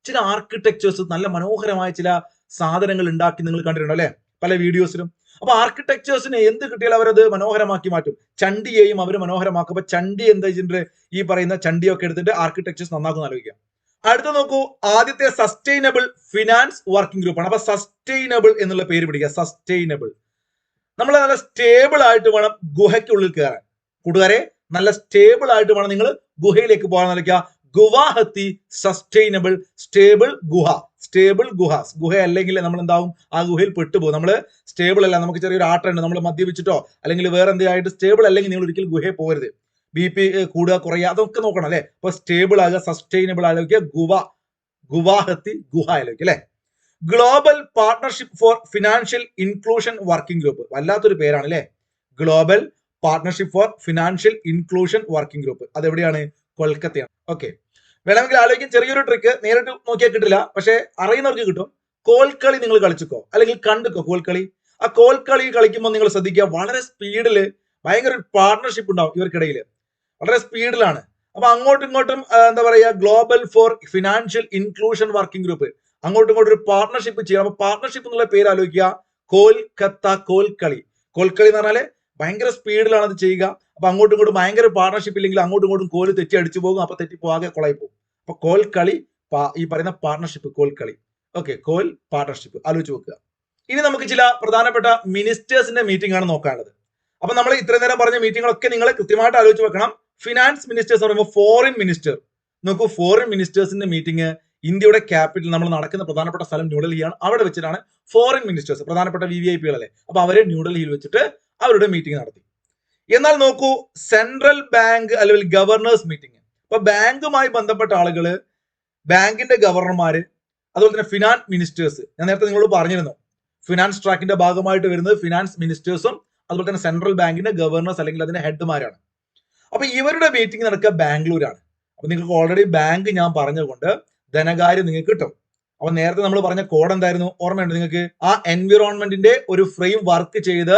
ചില ആർക്കിടെക്ചേഴ്സ് നല്ല മനോഹരമായ ചില സാധനങ്ങൾ ഉണ്ടാക്കി നിങ്ങൾ കണ്ടിട്ടുണ്ടോ അല്ലെ, പല വീഡിയോസിലും. അപ്പൊ ആർക്കിടെക്ചേഴ്സിന് എന്ത് കിട്ടിയാൽ അവരത് മനോഹരമാക്കി മാറ്റും. ചണ്ഡിയെയും അവർ മനോഹരമാക്കും. അപ്പൊ ചണ്ഡി എന്താ വെച്ചിട്ട് ഈ പറയുന്ന ചണ്ഡിയൊക്കെ എടുത്തിട്ട് ആർക്കിടെക്ചേഴ്സ് നന്നാക്കുന്ന ആലോചിക്കാം. അടുത്ത നോക്കൂ, ആദ്യത്തെ സസ്റ്റൈനബിൾ ഫിനാൻസ് വർക്കിംഗ് ഗ്രൂപ്പാണ്. അപ്പൊ സസ്റ്റൈനബിൾ എന്നുള്ള പേര് പിടിക്കുക. സസ്റ്റൈനബിൾ. നമ്മൾ നല്ല സ്റ്റേബിൾ ആയിട്ട് വേണം ഗുഹയ്ക്കുള്ളിൽ കയറാൻ. കൂട്ടുകാരെ, നല്ല സ്റ്റേബിൾ ആയിട്ട് വേണം നിങ്ങൾ ഗുഹയിലേക്ക് പോകാൻ നിൽക്കുക. ഗുവാഹത്തി സസ്റ്റൈനബിൾ സ്റ്റേബിൾ ഗുഹ. സ്റ്റേബിൾ ഗുഹ. ഗുഹ അല്ലെങ്കിൽ നമ്മൾ എന്താവും, ആ ഗുഹയിൽ പെട്ടുപോകും. നമ്മൾ സ്റ്റേബിൾ അല്ല, നമുക്ക് ചെറിയൊരു ആട്ടമുണ്ട്, നമ്മൾ മദ്യപിച്ചിട്ടോ അല്ലെങ്കിൽ വേറെ എന്തെങ്കിലും സ്റ്റേബിൾ അല്ലെങ്കിൽ നിങ്ങൾ ഒരിക്കലും ഗുഹയിൽ പോകരുത്. BP കൂടുക കുറയുക അതൊക്കെ നോക്കണം അല്ലെ. അപ്പൊ സ്റ്റേബിൾ ആകുക, സസ്റ്റൈനബിൾ ആലോചിക്കുക. ഗുവാഹത്തി ഗുഹ ആലോചിക്കുക അല്ലെ. Global partnership for financial inclusion working group. വല്ലാത്തൊരു പേരാണ് അല്ലെ. Global partnership for financial inclusion working group. അതെവിടെയാണ്? കൊൽക്കത്തയാണ്. ഓക്കെ, വേണമെങ്കിൽ ആലോചിക്കും. ചെറിയൊരു ട്രിക്ക്, നേരിട്ട് നോക്കിയാൽ കിട്ടില്ല, പക്ഷെ അറിയുന്നവർക്ക് കിട്ടും. കോൽക്കളി നിങ്ങൾ കളിച്ചിക്കോ അല്ലെങ്കിൽ കണ്ടുക്കോ കോൽക്കളി. ആ കോൽക്കളി കളിക്കുമ്പോൾ നിങ്ങൾ ശ്രദ്ധിക്കുക, വളരെ സ്പീഡില് ഭയങ്കര പാർട്ണർഷിപ്പ് ഉണ്ടാവും ഇവർക്കിടയിൽ. വളരെ സ്പീഡിലാണ്. അപ്പൊ അങ്ങോട്ടും ഇങ്ങോട്ടും എന്താ പറയുക, global for financial inclusion working group അങ്ങോട്ടും ഇങ്ങോട്ടും ഒരു പാർട്ണർഷിപ്പ് ചെയ്യണം. അപ്പൊ പാർട്ണർഷിപ്പ് എന്നുള്ള പേര് ആലോചിക്കുക. കോൽക്കത്ത കോൽക്കളി. കോൽക്കളി എന്ന് പറഞ്ഞാല് ഭയങ്കര സ്പീഡിലാണ് അത് ചെയ്യുക. അപ്പൊ അങ്ങോട്ടും ഇങ്ങോട്ടും ഭയങ്കര പാർട്ണർഷിപ്പ് ഇല്ലെങ്കിൽ അങ്ങോട്ടും ഇങ്ങോട്ടും കോല് തെറ്റി അടിച്ചു പോകും. അപ്പൊ തെറ്റി പോകാതെ കൊളായി പോകും. അപ്പൊ കോൽക്കളി, ഈ പറയുന്ന പാർട്ണർഷിപ്പ് കോൽക്കളി. ഓക്കെ, കോൽ പാർട്ണർഷിപ്പ് ആലോചിച്ച് വെക്കുക. ഇനി നമുക്ക് ചില പ്രധാനപ്പെട്ട മിനിസ്റ്റേഴ്സിന്റെ മീറ്റിംഗ് ആണ് നോക്കാനുള്ളത്. അപ്പൊ നമ്മൾ ഇത്രയും നേരം പറഞ്ഞ മീറ്റിങ്ങുകളൊക്കെ നിങ്ങൾ കൃത്യമായിട്ട് ആലോചിച്ച് വെക്കണം. ഫിനാൻസ് മിനിസ്റ്റേഴ്സ് പറയുമ്പോൾ ഫോറിൻ മിനിസ്റ്റർ. നോക്കൂ, ഫോറിൻ മിനിസ്റ്റേഴ്സിന്റെ മീറ്റിംഗ് ഇന്ത്യയുടെ ക്യാപിറ്റൽ നമ്മൾ നടക്കുന്ന പ്രധാനപ്പെട്ട സ്ഥലം ന്യൂഡൽഹിയാണ്. അവിടെ വെച്ചിട്ടാണ് ഫോറിൻ മിനിസ്റ്റേഴ്സ്, പ്രധാനപ്പെട്ട VVIP അല്ലേ, അപ്പൊ അവരെ ന്യൂഡൽഹിയിൽ വെച്ചിട്ട് അവരുടെ മീറ്റിംഗ് നടത്തി. എന്നാൽ നോക്കൂ, സെൻട്രൽ ബാങ്ക് അല്ലെങ്കിൽ ഗവർണേഴ്സ് മീറ്റിംഗ്. അപ്പൊ ബാങ്കുമായി ബന്ധപ്പെട്ട ആളുകള്, ബാങ്കിന്റെ ഗവർണർമാര്, അതുപോലെ തന്നെ ഫിനാൻസ് മിനിസ്റ്റേഴ്സ്. ഞാൻ നേരത്തെ നിങ്ങളോട് പറഞ്ഞിരുന്നു, ഫിനാൻസ് ട്രാക്കിന്റെ ഭാഗമായിട്ട് വരുന്നത് ഫിനാൻസ് മിനിസ്റ്റേഴ്സും അതുപോലെ തന്നെ സെൻട്രൽ ബാങ്കിന്റെ ഗവർണേഴ്സ് അല്ലെങ്കിൽ അതിന്റെ ഹെഡ്മാരാണ്. അപ്പൊ ഇവരുടെ മീറ്റിംഗ് നടക്കുക ബാംഗ്ലൂരാണ്. അപ്പൊ നിങ്ങൾക്ക് ഓൾറെഡി ബാങ്ക് ഞാൻ പറഞ്ഞതുകൊണ്ട് ധനകാര്യം നിങ്ങൾക്ക് കിട്ടും. അപ്പൊ നേരത്തെ നമ്മൾ പറഞ്ഞ കോഡ് എന്തായിരുന്നു ഓർമ്മയുണ്ട് നിങ്ങൾക്ക്? ആ എൻവിറോൺമെന്റിന്റെ ഒരു ഫ്രെയിം വർക്ക് ചെയ്ത്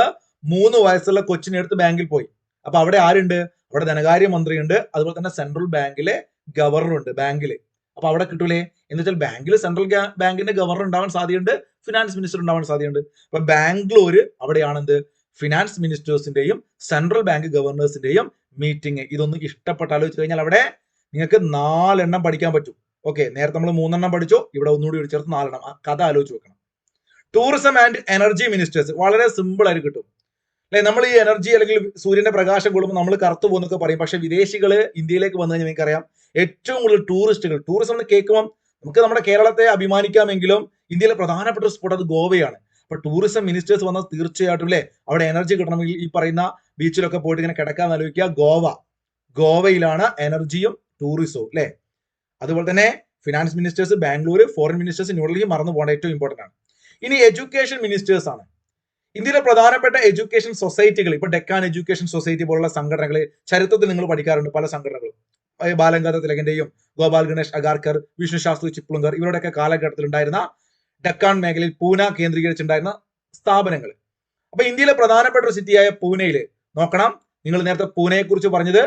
3 വയസ്സുള്ള കൊച്ചിനെ എടുത്ത് ബാങ്കിൽ പോയി. അപ്പൊ അവിടെ ആരുണ്ട്? അവിടെ ധനകാര്യ മന്ത്രിയുണ്ട്, അതുപോലെ തന്നെ സെൻട്രൽ ബാങ്കിലെ ഗവർണർ ഉണ്ട് ബാങ്കില്. അപ്പൊ അവിടെ കിട്ടൂലേ? എന്ന് വെച്ചാൽ ബാങ്കിൽ സെൻട്രൽ ബാങ്കിന്റെ ഗവർണർ ഉണ്ടാവാൻ സാധ്യതയുണ്ട്, ഫിനാൻസ് മിനിസ്റ്റർ ഉണ്ടാവാൻ സാധ്യതയുണ്ട്. അപ്പൊ ബാംഗ്ലൂര് അവിടെയാണെന്ത്, ഫിനാൻസ് മിനിസ്റ്റേഴ്സിന്റെയും സെൻട്രൽ ബാങ്ക് ഗവർണേഴ്സിന്റെയും മീറ്റിംഗ്. ഇതൊന്ന് ഇഷ്ടപ്പെട്ട് ആലോചിച്ച് കഴിഞ്ഞാൽ അവിടെ നിങ്ങൾക്ക് 4 എണ്ണം പഠിക്കാൻ പറ്റും. ഓക്കെ, നേരത്തെ നമ്മൾ 3 എണ്ണം പഠിച്ചു, ഇവിടെ ഒന്നുകൂടി ചേർത്ത് 4 എണ്ണം. ആ കഥ ആലോചിച്ച് വെക്കണം. ടൂറിസം ആൻഡ് എനർജി മിനിസ്റ്റേഴ്സ് വളരെ സിമ്പിൾ ആയിട്ട് കിട്ടും അല്ലെ. നമ്മൾ ഈ എനർജി അല്ലെങ്കിൽ സൂര്യന്റെ പ്രകാശം കൊള്ളുമ്പോൾ നമ്മൾ കറുത്തു പോകുന്നൊക്കെ പറയും. പക്ഷെ വിദേശികള് ഇന്ത്യയിലേക്ക് വന്നു കഴിഞ്ഞാൽ നിങ്ങൾക്കറിയാം, ഏറ്റവും കൂടുതൽ ടൂറിസം എന്ന് കേൾക്കുമ്പോൾ നമുക്ക് നമ്മുടെ കേരളത്തെ അഭിമാനിക്കാമെങ്കിലും ഇന്ത്യയിലെ പ്രധാനപ്പെട്ട ഒരു സ്പോട്ട് അത് ഗോവയാണ്. അപ്പൊ ടൂറിസം മിനിസ്റ്റേഴ്സ് വന്നാൽ തീർച്ചയായിട്ടും അല്ലെ അവിടെ എനർജി കിട്ടണമെങ്കിൽ ഈ പറയുന്ന ബീച്ചിലൊക്കെ പോയിട്ട് ഇങ്ങനെ കിടക്കാൻ ആലോചിക്കുക. ഗോവയിലാണ് എനർജിയും ടൂറിസവും അല്ലെ. അതുപോലെ തന്നെ finance ministers Bangalore, foreign ministers New Delhi മറന്നു പോകേണ്ട ഏറ്റവും ഇമ്പോർട്ടന്റ് ആണ്. ഇനി എഡ്യൂക്കേഷൻ മിനിസ്റ്റേഴ്സ് ആണ്. ഇന്ത്യയിലെ പ്രധാനപ്പെട്ട എഡ്യൂക്കേഷൻ സൊസൈറ്റികൾ, ഇപ്പൊ ഡെക്കാൻ എഡ്യൂക്കേഷൻ സൊസൈറ്റി പോലുള്ള സംഘടനകൾ ചരിത്രത്തിൽ നിങ്ങൾ പഠിക്കാറുണ്ട്. പല സംഘടനകളും ബാലഗംഗാധര തിലകന്റെയും ഗോപാൽ ഗണേഷ് അഗാർക്കർ, വിഷ്ണു ശാസ്ത്രി ചിപ്ലുങ്കർ ഇവരുടെയൊക്കെ കാലഘട്ടത്തിൽ ഉണ്ടായിരുന്ന ഡെക്കാൻ മേഖലയിൽ പൂന കേന്ദ്രീകരിച്ചുണ്ടായിരുന്ന സ്ഥാപനങ്ങൾ. അപ്പൊ ഇന്ത്യയിലെ പ്രധാനപ്പെട്ട ഒരു സിറ്റിയായ പൂനെയില് നോക്കണം, നിങ്ങൾ നേരത്തെ പൂനെയെ കുറിച്ച് പറഞ്ഞത്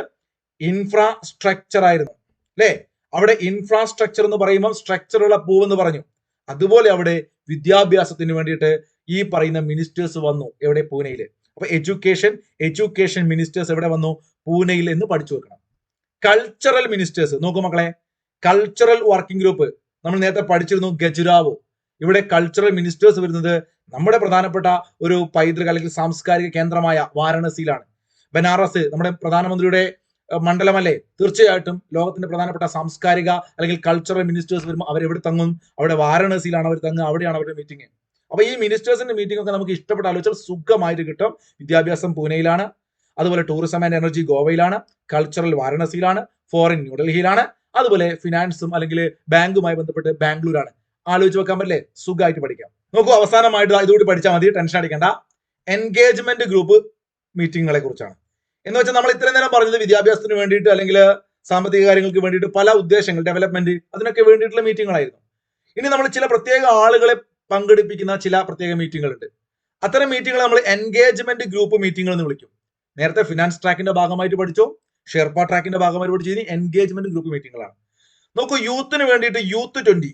ഇൻഫ്രാസ്ട്രക്ചർ ആയിരുന്നു അല്ലെ. അവിടെ ഇൻഫ്രാസ്ട്രക്ചർ എന്ന് പറയുമ്പോൾ സ്ട്രക്ചറുള്ള പൂവെന്ന് പറഞ്ഞു. അതുപോലെ അവിടെ വിദ്യാഭ്യാസത്തിന് വേണ്ടിയിട്ട് ഈ പറയുന്ന മിനിസ്റ്റേഴ്സ് വന്നു. എവിടെ? പൂനെയില്. അപ്പൊ എഡ്യൂക്കേഷൻ മിനിസ്റ്റേഴ്സ് എവിടെ വന്നു? പൂനെയിൽ എന്ന് പഠിച്ചു വെക്കണം. കൾച്ചറൽ മിനിസ്റ്റേഴ്സ് നോക്കൂ മക്കളെ, കൾച്ചറൽ വർക്കിംഗ് ഗ്രൂപ്പ് നമ്മൾ നേരത്തെ പഠിച്ചിരുന്നു ഖജുരാവോ. ഇവിടെ കൾച്ചറൽ മിനിസ്റ്റേഴ്സ് വരുന്നത് നമ്മുടെ പ്രധാനപ്പെട്ട ഒരു പൈതൃക അല്ലെങ്കിൽ സാംസ്കാരിക കേന്ദ്രമായ വാരണസിയിലാണ്. ബനാറസ് നമ്മുടെ പ്രധാനമന്ത്രിയുടെ മണ്ഡലമല്ലേ? തീർച്ചയായിട്ടും ലോകത്തിന്റെ പ്രധാനപ്പെട്ട സാംസ്കാരിക അല്ലെങ്കിൽ കൾച്ചറൽ മിനിസ്റ്റേഴ്സ് വരുമ്പോൾ അവരെവിടെ തങ്ങും? അവിടെ വാരണസിയിലാണ് അവർ തങ്ങുക, അവിടെയാണ് അവരുടെ മീറ്റിംഗ്. അപ്പൊ ഈ മിനിസ്റ്റേഴ്സിന്റെ മീറ്റിംഗ് ഒക്കെ നമുക്ക് ഇഷ്ടപ്പെട്ട ആലോചിച്ചാൽ സുഖമായിട്ട് കിട്ടും. വിദ്യാഭ്യാസം പൂനെയിലാണ്, അതുപോലെ ടൂറിസം ആൻഡ് എനർജി ഗോവയിലാണ്, കൾച്ചറൽ വാരണസിയിലാണ്, ഫോറിൻ ന്യൂഡൽഹിയിലാണ്, അതുപോലെ ഫിനാൻസും അല്ലെങ്കിൽ ബാങ്കുമായി ബന്ധപ്പെട്ട് ബാംഗ്ലൂരാണ്. ആലോചിച്ച് വെക്കാൻ പറ്റില്ലേ? സുഖമായിട്ട് പഠിക്കാം. നോക്കൂ, അവസാനമായിട്ട് ഇതുകൂടി പഠിച്ചാൽ മതി, ടെൻഷൻ അടിക്കേണ്ട. എൻഗേജ്മെന്റ് ഗ്രൂപ്പ് മീറ്റിങ്ങുകളെ കുറിച്ചാണ്. എന്ന് വെച്ചാൽ നമ്മൾ ഇത്രയും നേരം പറഞ്ഞത് വിദ്യാഭ്യാസത്തിന് വേണ്ടിയിട്ട് അല്ലെങ്കിൽ സാമ്പത്തിക കാര്യങ്ങൾക്ക് വേണ്ടിയിട്ട് പല ഉദ്ദേശങ്ങൾ, ഡെവലപ്മെന്റ്, അതിനൊക്കെ വേണ്ടിയിട്ടുള്ള മീറ്റിങ്ങുകളായിരുന്നു. ഇനി നമ്മൾ ചില പ്രത്യേക ആളുകളെ പങ്കെടുപ്പിക്കുന്ന ചില പ്രത്യേക മീറ്റിങ്ങുകൾ ഉണ്ട്. അത്തരം മീറ്റിങ്ങുകൾ നമ്മൾ എൻഗേജ്മെന്റ് ഗ്രൂപ്പ് മീറ്റിങ്ങുകൾ എന്ന് വിളിക്കും. നേരത്തെ ഫിനാൻസ് ട്രാക്കിന്റെ ഭാഗമായിട്ട് പഠിച്ചു, ഷെർപ്പ ട്രാക്കിന്റെ ഭാഗമായിട്ട് പഠിച്ചു. ഇനി എൻഗേജ്മെന്റ് ഗ്രൂപ്പ് മീറ്റിങ്ങുകളാണ്. നോക്കൂ, യൂത്തിന് വേണ്ടിയിട്ട് യൂത്ത് 20.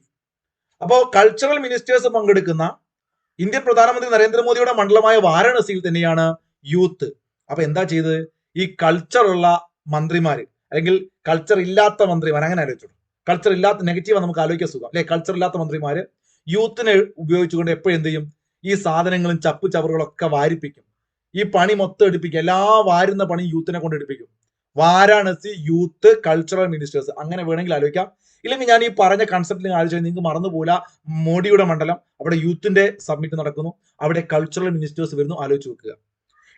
അപ്പോൾ കൾച്ചറൽ മിനിസ്റ്റേഴ്സ് പങ്കെടുക്കുന്ന ഇന്ത്യൻ പ്രധാനമന്ത്രി നരേന്ദ്രമോദിയുടെ മണ്ഡലമായ വാരണസിയിൽ തന്നെയാണ് യൂത്ത്. അപ്പൊ എന്താ ചെയ്തത്? ഈ കൾച്ചറുള്ള മന്ത്രിമാര് അല്ലെങ്കിൽ കൾച്ചർ ഇല്ലാത്ത മന്ത്രിമാർ, അങ്ങനെ ആലോചിച്ചു. കൾച്ചർ ഇല്ലാത്ത നെഗറ്റീവ് നമുക്ക് ആലോചിക്കാൻ സുഖം അല്ലെ? കൾച്ചർ ഇല്ലാത്ത മന്ത്രിമാര് യൂത്തിനെ ഉപയോഗിച്ചുകൊണ്ട് എപ്പോഴും എന്ത് ചെയ്യും? ഈ സാധനങ്ങളും ചപ്പ് ചവറുകളൊക്കെ വാരിപ്പിക്കും. ഈ പണി മൊത്തം എടുപ്പിക്കും. എല്ലാ വാരുന്ന പണി യൂത്തിനെ കൊണ്ട് എടുപ്പിക്കും. വാരാണസി യൂത്ത് കൾച്ചറൽ മിനിസ്റ്റേഴ്സ്, അങ്ങനെ വേണമെങ്കിൽ ആലോചിക്കാം. ഇല്ലെങ്കിൽ ഞാൻ ഈ പറഞ്ഞ കൺസെപ്റ്റിൽ ആലോചിച്ചാൽ നിങ്ങൾക്ക് മറന്നുപോല മോഡിയുടെ മണ്ഡലം, അവിടെ യൂത്തിന്റെ സബ്മിറ്റ് നടക്കുന്നു, അവിടെ കൾച്ചറൽ മിനിസ്റ്റേഴ്സ് വരുന്നു. ആലോചിച്ച് വെക്കുക.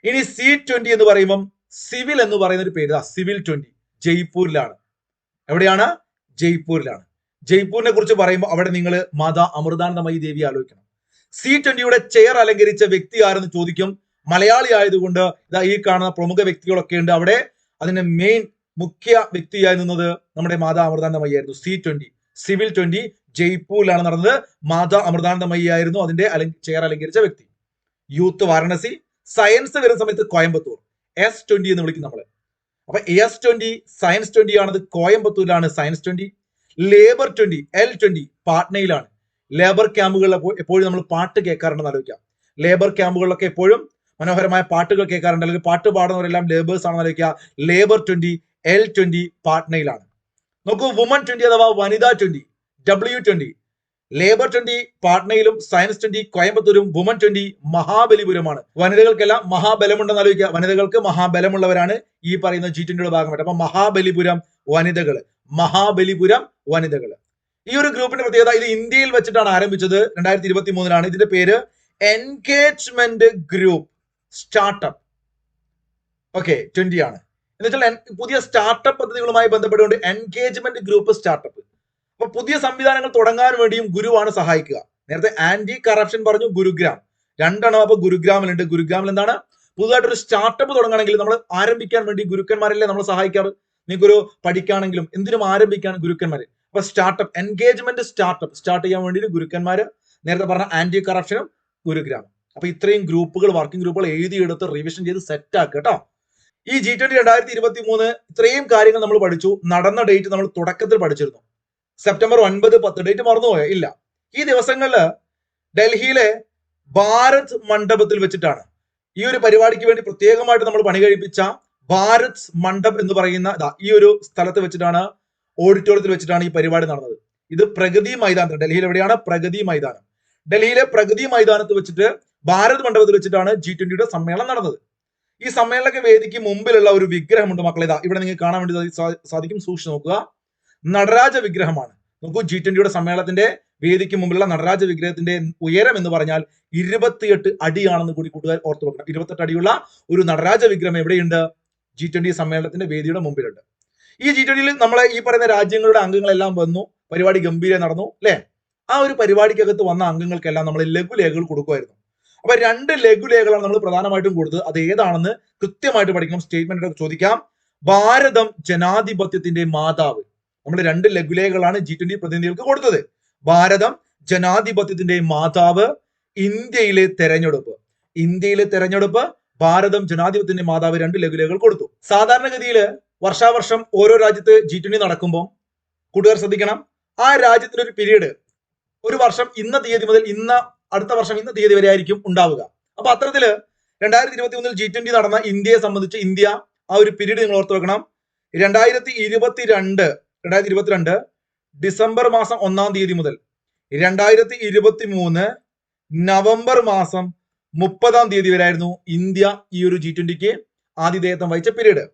ഇനി C20 എന്ന് പറയുമ്പം സിവിൽ എന്ന് പറയുന്ന ഒരു പേര്, സിവിൽ 20 ജയ്പൂരിലാണ്. എവിടെയാണ്? ജയ്പൂരിലാണ്. ജയ്പൂരിനെ കുറിച്ച് പറയുമ്പോൾ അവിടെ നിങ്ങൾ മാതാ അമൃതാനന്ദമയി ദേവി ആലോചിക്കണം. C20യുടെ ചെയർ അലങ്കരിച്ച വ്യക്തി ആരെന്ന് ചോദിക്കും. മലയാളി ആയതുകൊണ്ട് ഇതാ ഈ കാണുന്ന പ്രമുഖ വ്യക്തികളൊക്കെ ഉണ്ട് അവിടെ. അതിന്റെ മെയിൻ മുഖ്യ വ്യക്തിയായി നിന്നത് നമ്മുടെ മാതാ അമൃതാനന്ദമയി ആയിരുന്നു. C20 സിവിൽ 20 ജയ്പൂരിലാണ് നടന്നത്. മാതാ അമൃതാനന്ദമയി ആയിരുന്നു അതിന്റെ ചെയർ അലങ്കരിച്ച വ്യക്തി. യൂത്ത് വാരണസി. സയൻസ് വരുന്ന സമയത്ത് കോയമ്പത്തൂർ, S20 എന്ന് വിളിക്കും നമ്മള്. അപ്പൊ S20 സയൻസ് 20 ആണത്. കോയമ്പത്തൂരിലാണ് സയൻസ് 20. Labour 20 L20 പാട്നയിലാണ്. ലേബർ ക്യാമ്പുകളിൽ എപ്പോഴും നമ്മൾ പാട്ട് കേൾക്കാറുണ്ടെന്ന് ആലോചിക്കാം. ലേബർ ക്യാമ്പുകളിലൊക്കെ എപ്പോഴും മനോഹരമായ പാട്ടുകൾ കേൾക്കാറുണ്ട്, അല്ലെങ്കിൽ പാട്ട് പാടുന്നവരെല്ലാം ലേബേഴ്സ് ആണെന്ന് ആലോചിക്കുക. ലേബർ 20 L20 പാട്നയിലാണ്. നോക്കൂ, വുമൺ 20 അഥവാ വനിത 20 W20. ലേബർ 20 പാട്നയിലും സയൻസ് 20 കോയമ്പത്തൂരും, വുമൺ 20 മഹാബലിപുരമാണ്. വനിതകൾക്കെല്ലാം മഹാബലമുണ്ടെന്ന് ആലോചിക്കുക. വനിതകൾക്ക് മഹാബലമുള്ളവരാണ് ഈ പറയുന്ന G20യുടെ ഭാഗമായിട്ട്. അപ്പൊ മഹാബലിപുരം വനിതകള്, മഹാബലിപുരം വനിതകള്. ഈ ഒരു ഗ്രൂപ്പിന്റെ പ്രത്യേകത, ഇത് ഇന്ത്യയിൽ വെച്ചിട്ടാണ് ആരംഭിച്ചത്. 2023 ഇതിന്റെ പേര് എൻഗേജ്മെന്റ് ഗ്രൂപ്പ് സ്റ്റാർട്ടപ്പ്. ഓക്കെ, 20 ആണ്. എന്നുവെച്ചാൽ പുതിയ സ്റ്റാർട്ടപ്പ് പദ്ധതികളുമായി ബന്ധപ്പെട്ടുകൊണ്ട് എൻഗേജ്മെന്റ് ഗ്രൂപ്പ് സ്റ്റാർട്ടപ്പ്. അപ്പൊ പുതിയ സംവിധാനങ്ങൾ തുടങ്ങാൻ വേണ്ടിയും ഗുരുവാണ് സഹായിക്കുക. നേരത്തെ ആന്റി കറപ്ഷൻ പറഞ്ഞു, ഗുരുഗ്രാം രണ്ടെണ്ണം. അപ്പൊ ഗുരുഗ്രാമിലുണ്ട്. ഗുരുഗ്രാമിൽ എന്താണ്? പുതുതായിട്ടൊരു സ്റ്റാർട്ടപ്പ് തുടങ്ങണമെങ്കിൽ നമ്മൾ ആരംഭിക്കാൻ വേണ്ടി ഗുരുക്കന്മാരല്ലേ നമ്മൾ സഹായിക്കാറ്. നിങ്ങൾക്കൊരു പഠിക്കാണെങ്കിലും എന്തിനും ആരംഭിക്കാൻ ഗുരുക്കന്മാര്. അപ്പൊ സ്റ്റാർട്ടപ്പ്, എൻഗേജ്മെന്റ് സ്റ്റാർട്ടപ്പ് സ്റ്റാർട്ട് ചെയ്യാൻ വേണ്ടിയിട്ട് ഗുരുക്കന്മാര്. നേരത്തെ പറഞ്ഞ ആന്റി കറപ്ഷനും ഗുരുഗ്രാം. അപ്പൊ ഇത്രയും ഗ്രൂപ്പുകൾ, വർക്കിംഗ് ഗ്രൂപ്പുകൾ എഴുതിയെടുത്ത് റിവിഷൻ ചെയ്ത് സെറ്റ് ആക്കുക കേട്ടോ. ഈ G20 2023 ഇത്രയും കാര്യങ്ങൾ നമ്മൾ പഠിച്ചു. നടന്ന ഡേറ്റ് നമ്മൾ തുടക്കത്തിൽ പഠിച്ചിരുന്നു. സെപ്റ്റംബർ 9, 10. ഡേറ്റ് മറന്നുപോയോ? ഇല്ല. ഈ ദിവസങ്ങളില് ഡൽഹിയിലെ ഭാരത് മണ്ഡപത്തിൽ വെച്ചിട്ടാണ് ഈ ഒരു പരിപാടിക്ക് വേണ്ടി പ്രത്യേകമായിട്ട് നമ്മൾ പണി കഴിപ്പിച്ച ഭാരത് മണ്ഡപ് എന്ന് പറയുന്ന ഈ ഒരു സ്ഥലത്ത് വെച്ചിട്ടാണ്, ഓഡിറ്റോറിയത്തിൽ വെച്ചിട്ടാണ് ഈ പരിപാടി നടന്നത്. ഇത് പ്രഗതി മൈതാനത്ത്, ഡൽഹിയിൽ എവിടെയാണ്? പ്രഗതി മൈതാനം. ഡൽഹിയിലെ പ്രഗതി മൈതാനത്ത് വെച്ചിട്ട് ഭാരത് മണ്ഡപത്തിൽ വെച്ചിട്ടാണ് G20യുടെ സമ്മേളനം നടന്നത്. ഈ സമ്മേളന വേദിക്ക് മുമ്പിലുള്ള ഒരു വിഗ്രഹമുണ്ട് മക്കളെ. ഇവിടെ നിങ്ങൾക്ക് കാണാൻ വേണ്ടി സാധിക്കും. സൂക്ഷിച്ച് നോക്കുക. നടരാജ വിഗ്രഹമാണ്. നോക്കൂ, G20യുടെ സമ്മേളനത്തിന്റെ വേദിക്ക് മുമ്പിലുള്ള നടരാജ വിഗ്രഹത്തിന്റെ ഉയരം എന്ന് പറഞ്ഞാൽ 28 അടിയാണെന്ന് കൂടി കൂട്ടുകാർ ഓർത്തു വെക്കണം. 28 അടിയുള്ള ഒരു നടരാജ വിഗ്രഹം എവിടെയുണ്ട്? G20 സമ്മേളനത്തിന്റെ വേദിയുടെ മുമ്പിലുണ്ട്. ഈ G20യിൽ നമ്മളെ ഈ പറയുന്ന രാജ്യങ്ങളുടെ അംഗങ്ങളെല്ലാം വന്നു. പരിപാടി ഗംഭീരം നടന്നു അല്ലെ? ആ ഒരു പരിപാടിക്കകത്ത് വന്ന അംഗങ്ങൾക്കെല്ലാം നമ്മൾ ലഘുലേഖകൾ കൊടുക്കുമായിരുന്നു. അപ്പൊ 2 ലഘുലേഖകളാണ് നമ്മൾ പ്രധാനമായിട്ടും കൊടുത്തത്. അത് ഏതാണെന്ന് കൃത്യമായിട്ട് പഠിക്കണം. സ്റ്റേറ്റ്മെന്റ് ചോദിക്കാം. ഭാരതം ജനാധിപത്യത്തിന്റെ മാതാവ്. നമ്മൾ 2 ലഘുലേഖകളാണ് G20 പ്രതിനിധികൾക്ക് കൊടുത്തത്. ഭാരതം ജനാധിപത്യത്തിന്റെ മാതാവ്, ഇന്ത്യയിലെ തെരഞ്ഞെടുപ്പ്. ഇന്ത്യയിലെ തെരഞ്ഞെടുപ്പ്, ഭാരതം ജനാധിപത്യത്തിന്റെ മാതാവ്. 2 ലഘുലേഖകൾ കൊടുത്തു. സാധാരണഗതിയിൽ വർഷാവർഷം ഓരോ രാജ്യത്ത് G20 നടക്കുമ്പോൾ കൂട്ടുകാർ ശ്രദ്ധിക്കണം, ആ രാജ്യത്തിന്റെ ഒരു പീരീഡ്, ഒരു വർഷം ഇന്ന തീയതി മുതൽ അടുത്ത വർഷം ഇന്ന തീയതി വരെ ആയിരിക്കും ഉണ്ടാവുക. അപ്പൊ അത്തരത്തില് 2023 G20 നടന്ന ഇന്ത്യയെ സംബന്ധിച്ച് ഇന്ത്യ ആ ഒരു പീരീഡ് നിങ്ങൾ ഓർത്തു വെക്കണം. 2022 ഡിസംബർ മാസം 1 തീയതി മുതൽ 2023 നവംബർ മാസം 30 തീയതി വരെ ആയിരുന്നു ഇന്ത്യ ഈ ഒരു G20ക്ക് ആതിഥേയത്വം വഹിച്ച പീരീഡ്.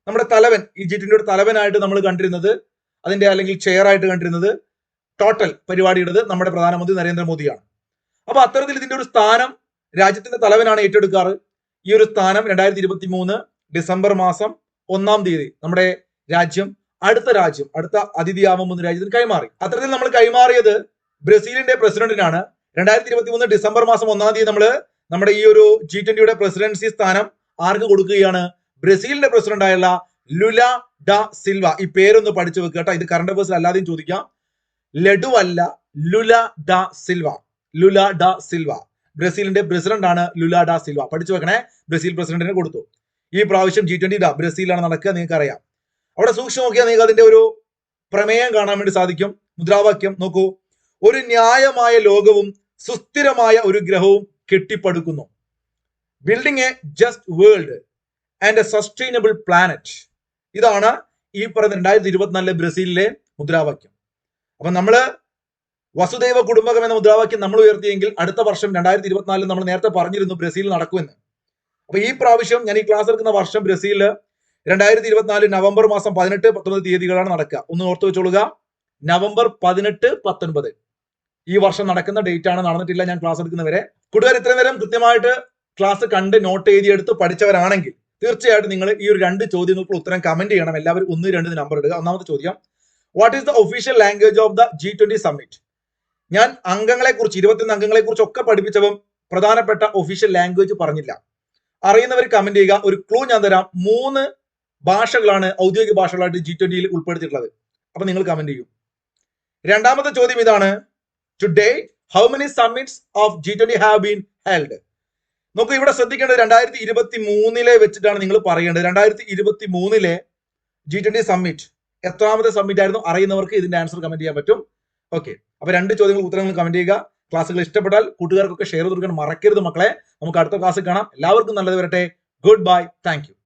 നമ്മുടെ തലവൻ, ഈ G20യുടെ തലവനായിട്ട് നമ്മൾ കണ്ടിരുന്നത്, അതിന്റെ അല്ലെങ്കിൽ ചെയർ ആയിട്ട് കണ്ടിരുന്നത്, ടോട്ടൽ പരിപാടിയുടേത് നമ്മുടെ പ്രധാനമന്ത്രി നരേന്ദ്രമോദിയാണ്. അപ്പൊ അത്തരത്തിൽ ഇതിന്റെ ഒരു സ്ഥാനം രാജ്യത്തിന്റെ തലവനാണ് ഏറ്റെടുക്കാറ്. ഈ ഒരു സ്ഥാനം 2023 ഡിസംബർ മാസം 1-ാം തീയതി നമ്മുടെ അടുത്ത അതിഥിയാവുന്ന രാജ്യത്തിന് കൈമാറി. അത്തരത്തിൽ നമ്മൾ കൈമാറിയത് ബ്രസീലിന്റെ പ്രസിഡന്റിനാണ്. 2023 ഡിസംബർ മാസം 1-ാം തീയതി നമ്മുടെ ഈ ഒരു G20യുടെ പ്രസിഡൻസി സ്ഥാനം ആർക്ക് കൊടുക്കുകയാണ്? ബ്രസീലിന്റെ പ്രസിഡന്റ് ആയുള്ള ലുല ഡ സിൽവ. ഈ പേരൊന്ന് പഠിച്ചു വെക്കുക കേട്ടോ, ഇത് കറണ്ട് അഫയേഴ്സിൽ അല്ലാതെയും ചോദിക്കാം. ലഡു അല്ല, Lula da Silva. Lula da Silva ബ്രസീലിന്റെ പ്രസിഡന്റ് ആണ്. ലുല ഡ സിൽവ പഠിച്ചു വെക്കണേ. ബ്രസീൽ പ്രസിഡന്റിന് കൊടുത്തു. ഈ പ്രാവശ്യം G20 ബ്രസീലാണ് നടക്കുക, നിങ്ങൾക്ക് അറിയാം. അവിടെ സൂക്ഷ്മം നോക്കിയാൽ നിങ്ങൾക്ക് അതിന്റെ ഒരു പ്രമേയം കാണാൻ വേണ്ടി സാധിക്കും. മുദ്രാവാക്യം നോക്കൂ: ഒരു ന്യായമായ ലോകവും സുസ്ഥിരമായ ഒരു ഗ്രഹവും കെട്ടിപ്പടുക്കുന്നു. Building a just world and a sustainable planet. ഇതാണ് ഈ പറയുന്ന 2024 ബ്രസീലിലെ മുദ്രാവാക്യം. അപ്പൊ നമ്മള് വസുദൈവ കുടുംബകം എന്ന മുദ്രാവാക്യം നമ്മൾ ഉയർത്തിയെങ്കിൽ അടുത്ത വർഷം 2024 നമ്മൾ നേരത്തെ പറഞ്ഞിരുന്നു ബ്രസീൽ നടക്കുമെന്ന്. അപ്പൊ ഈ പ്രാവശ്യം ഞാൻ ഈ ക്ലാസ് എടുക്കുന്ന വർഷം ബ്രസീലില് 2024 നവംബർ മാസം 18-19 തീയതികളാണ് നടക്കുക. ഒന്ന് ഓർത്തു വെച്ചോളുക, നവംബർ 18-19 ഈ വർഷം നടക്കുന്ന ഡേറ്റ് ആണ്. നടന്നിട്ടില്ല ഞാൻ ക്ലാസ് എടുക്കുന്നവരെ. കൂട്ടുകാർ ഇത്രയും നേരം കൃത്യമായിട്ട് ക്ലാസ് കണ്ട് നോട്ട് എഴുതിയെടുത്ത് പഠിച്ചവരാണെങ്കിൽ തീർച്ചയായിട്ടും നിങ്ങൾ ഈ ഒരു 2 ചോദ്യങ്ങൾക്ക് ഉത്തരം കമന്റ് ചെയ്യണം. എല്ലാവരും 1-2 നമ്പർ ഇടുക. ഒന്നാമത്തെ ചോദ്യം: what is the official language of the G20 summit? ഞാൻ അംഗങ്ങളെ കുറിച്ച് 21 അംഗങ്ങളെ കുറിച്ച് ഒക്കെ പഠിപ്പിച്ചപ്പോൾ പ്രധാനപ്പെട്ട ഒഫീഷ്യൽ ലാംഗ്വേജ് പറഞ്ഞില്ല. അറിയുന്നവർ കമന്റ് ചെയ്യുക. ഒരു ക്ലൂ ഞാൻ തരാം. 3 ഭാഷകളാണ് ഔദ്യോഗിക ഭാഷകളായിട്ട് G20യിൽ ഉൾപ്പെടുത്തിയിട്ടുള്ളത്. അപ്പൊ നിങ്ങൾ കമന്റ് ചെയ്യൂ. രണ്ടാമത്തെ ചോദ്യം ഇതാണ്: today how many summits of G20 have been held? നോക്കൂ, ഇവിടെ ശ്രദ്ധിക്കേണ്ടത് 2023 വെച്ചിട്ടാണ് നിങ്ങൾ പറയേണ്ടത്. 2023 G20 സമ്മിറ്റ് എത്രാമത്തെ സമ്മിറ്റ് ആയിരുന്നു? അറിയുന്നവർക്ക് ഇതിന്റെ ആൻസർ കമന്റ് ചെയ്യാൻ പറ്റും. ഓക്കെ, അപ്പൊ 2 ചോദ്യങ്ങൾ ഉത്തരങ്ങൾ കമന്റ് ചെയ്യുക. ക്ലാസ്സുകൾ ഇഷ്ടപ്പെട്ടാൽ കൂട്ടുകാർക്കൊക്കെ ഷെയർ ചെയ്ത് കൊടുക്കാൻ മറക്കരുത് മക്കളെ. നമുക്ക് അടുത്ത ക്ലാസ്സിൽ കാണാം. എല്ലാവർക്കും നല്ലത് വരട്ടെ. Good bye. Thank you.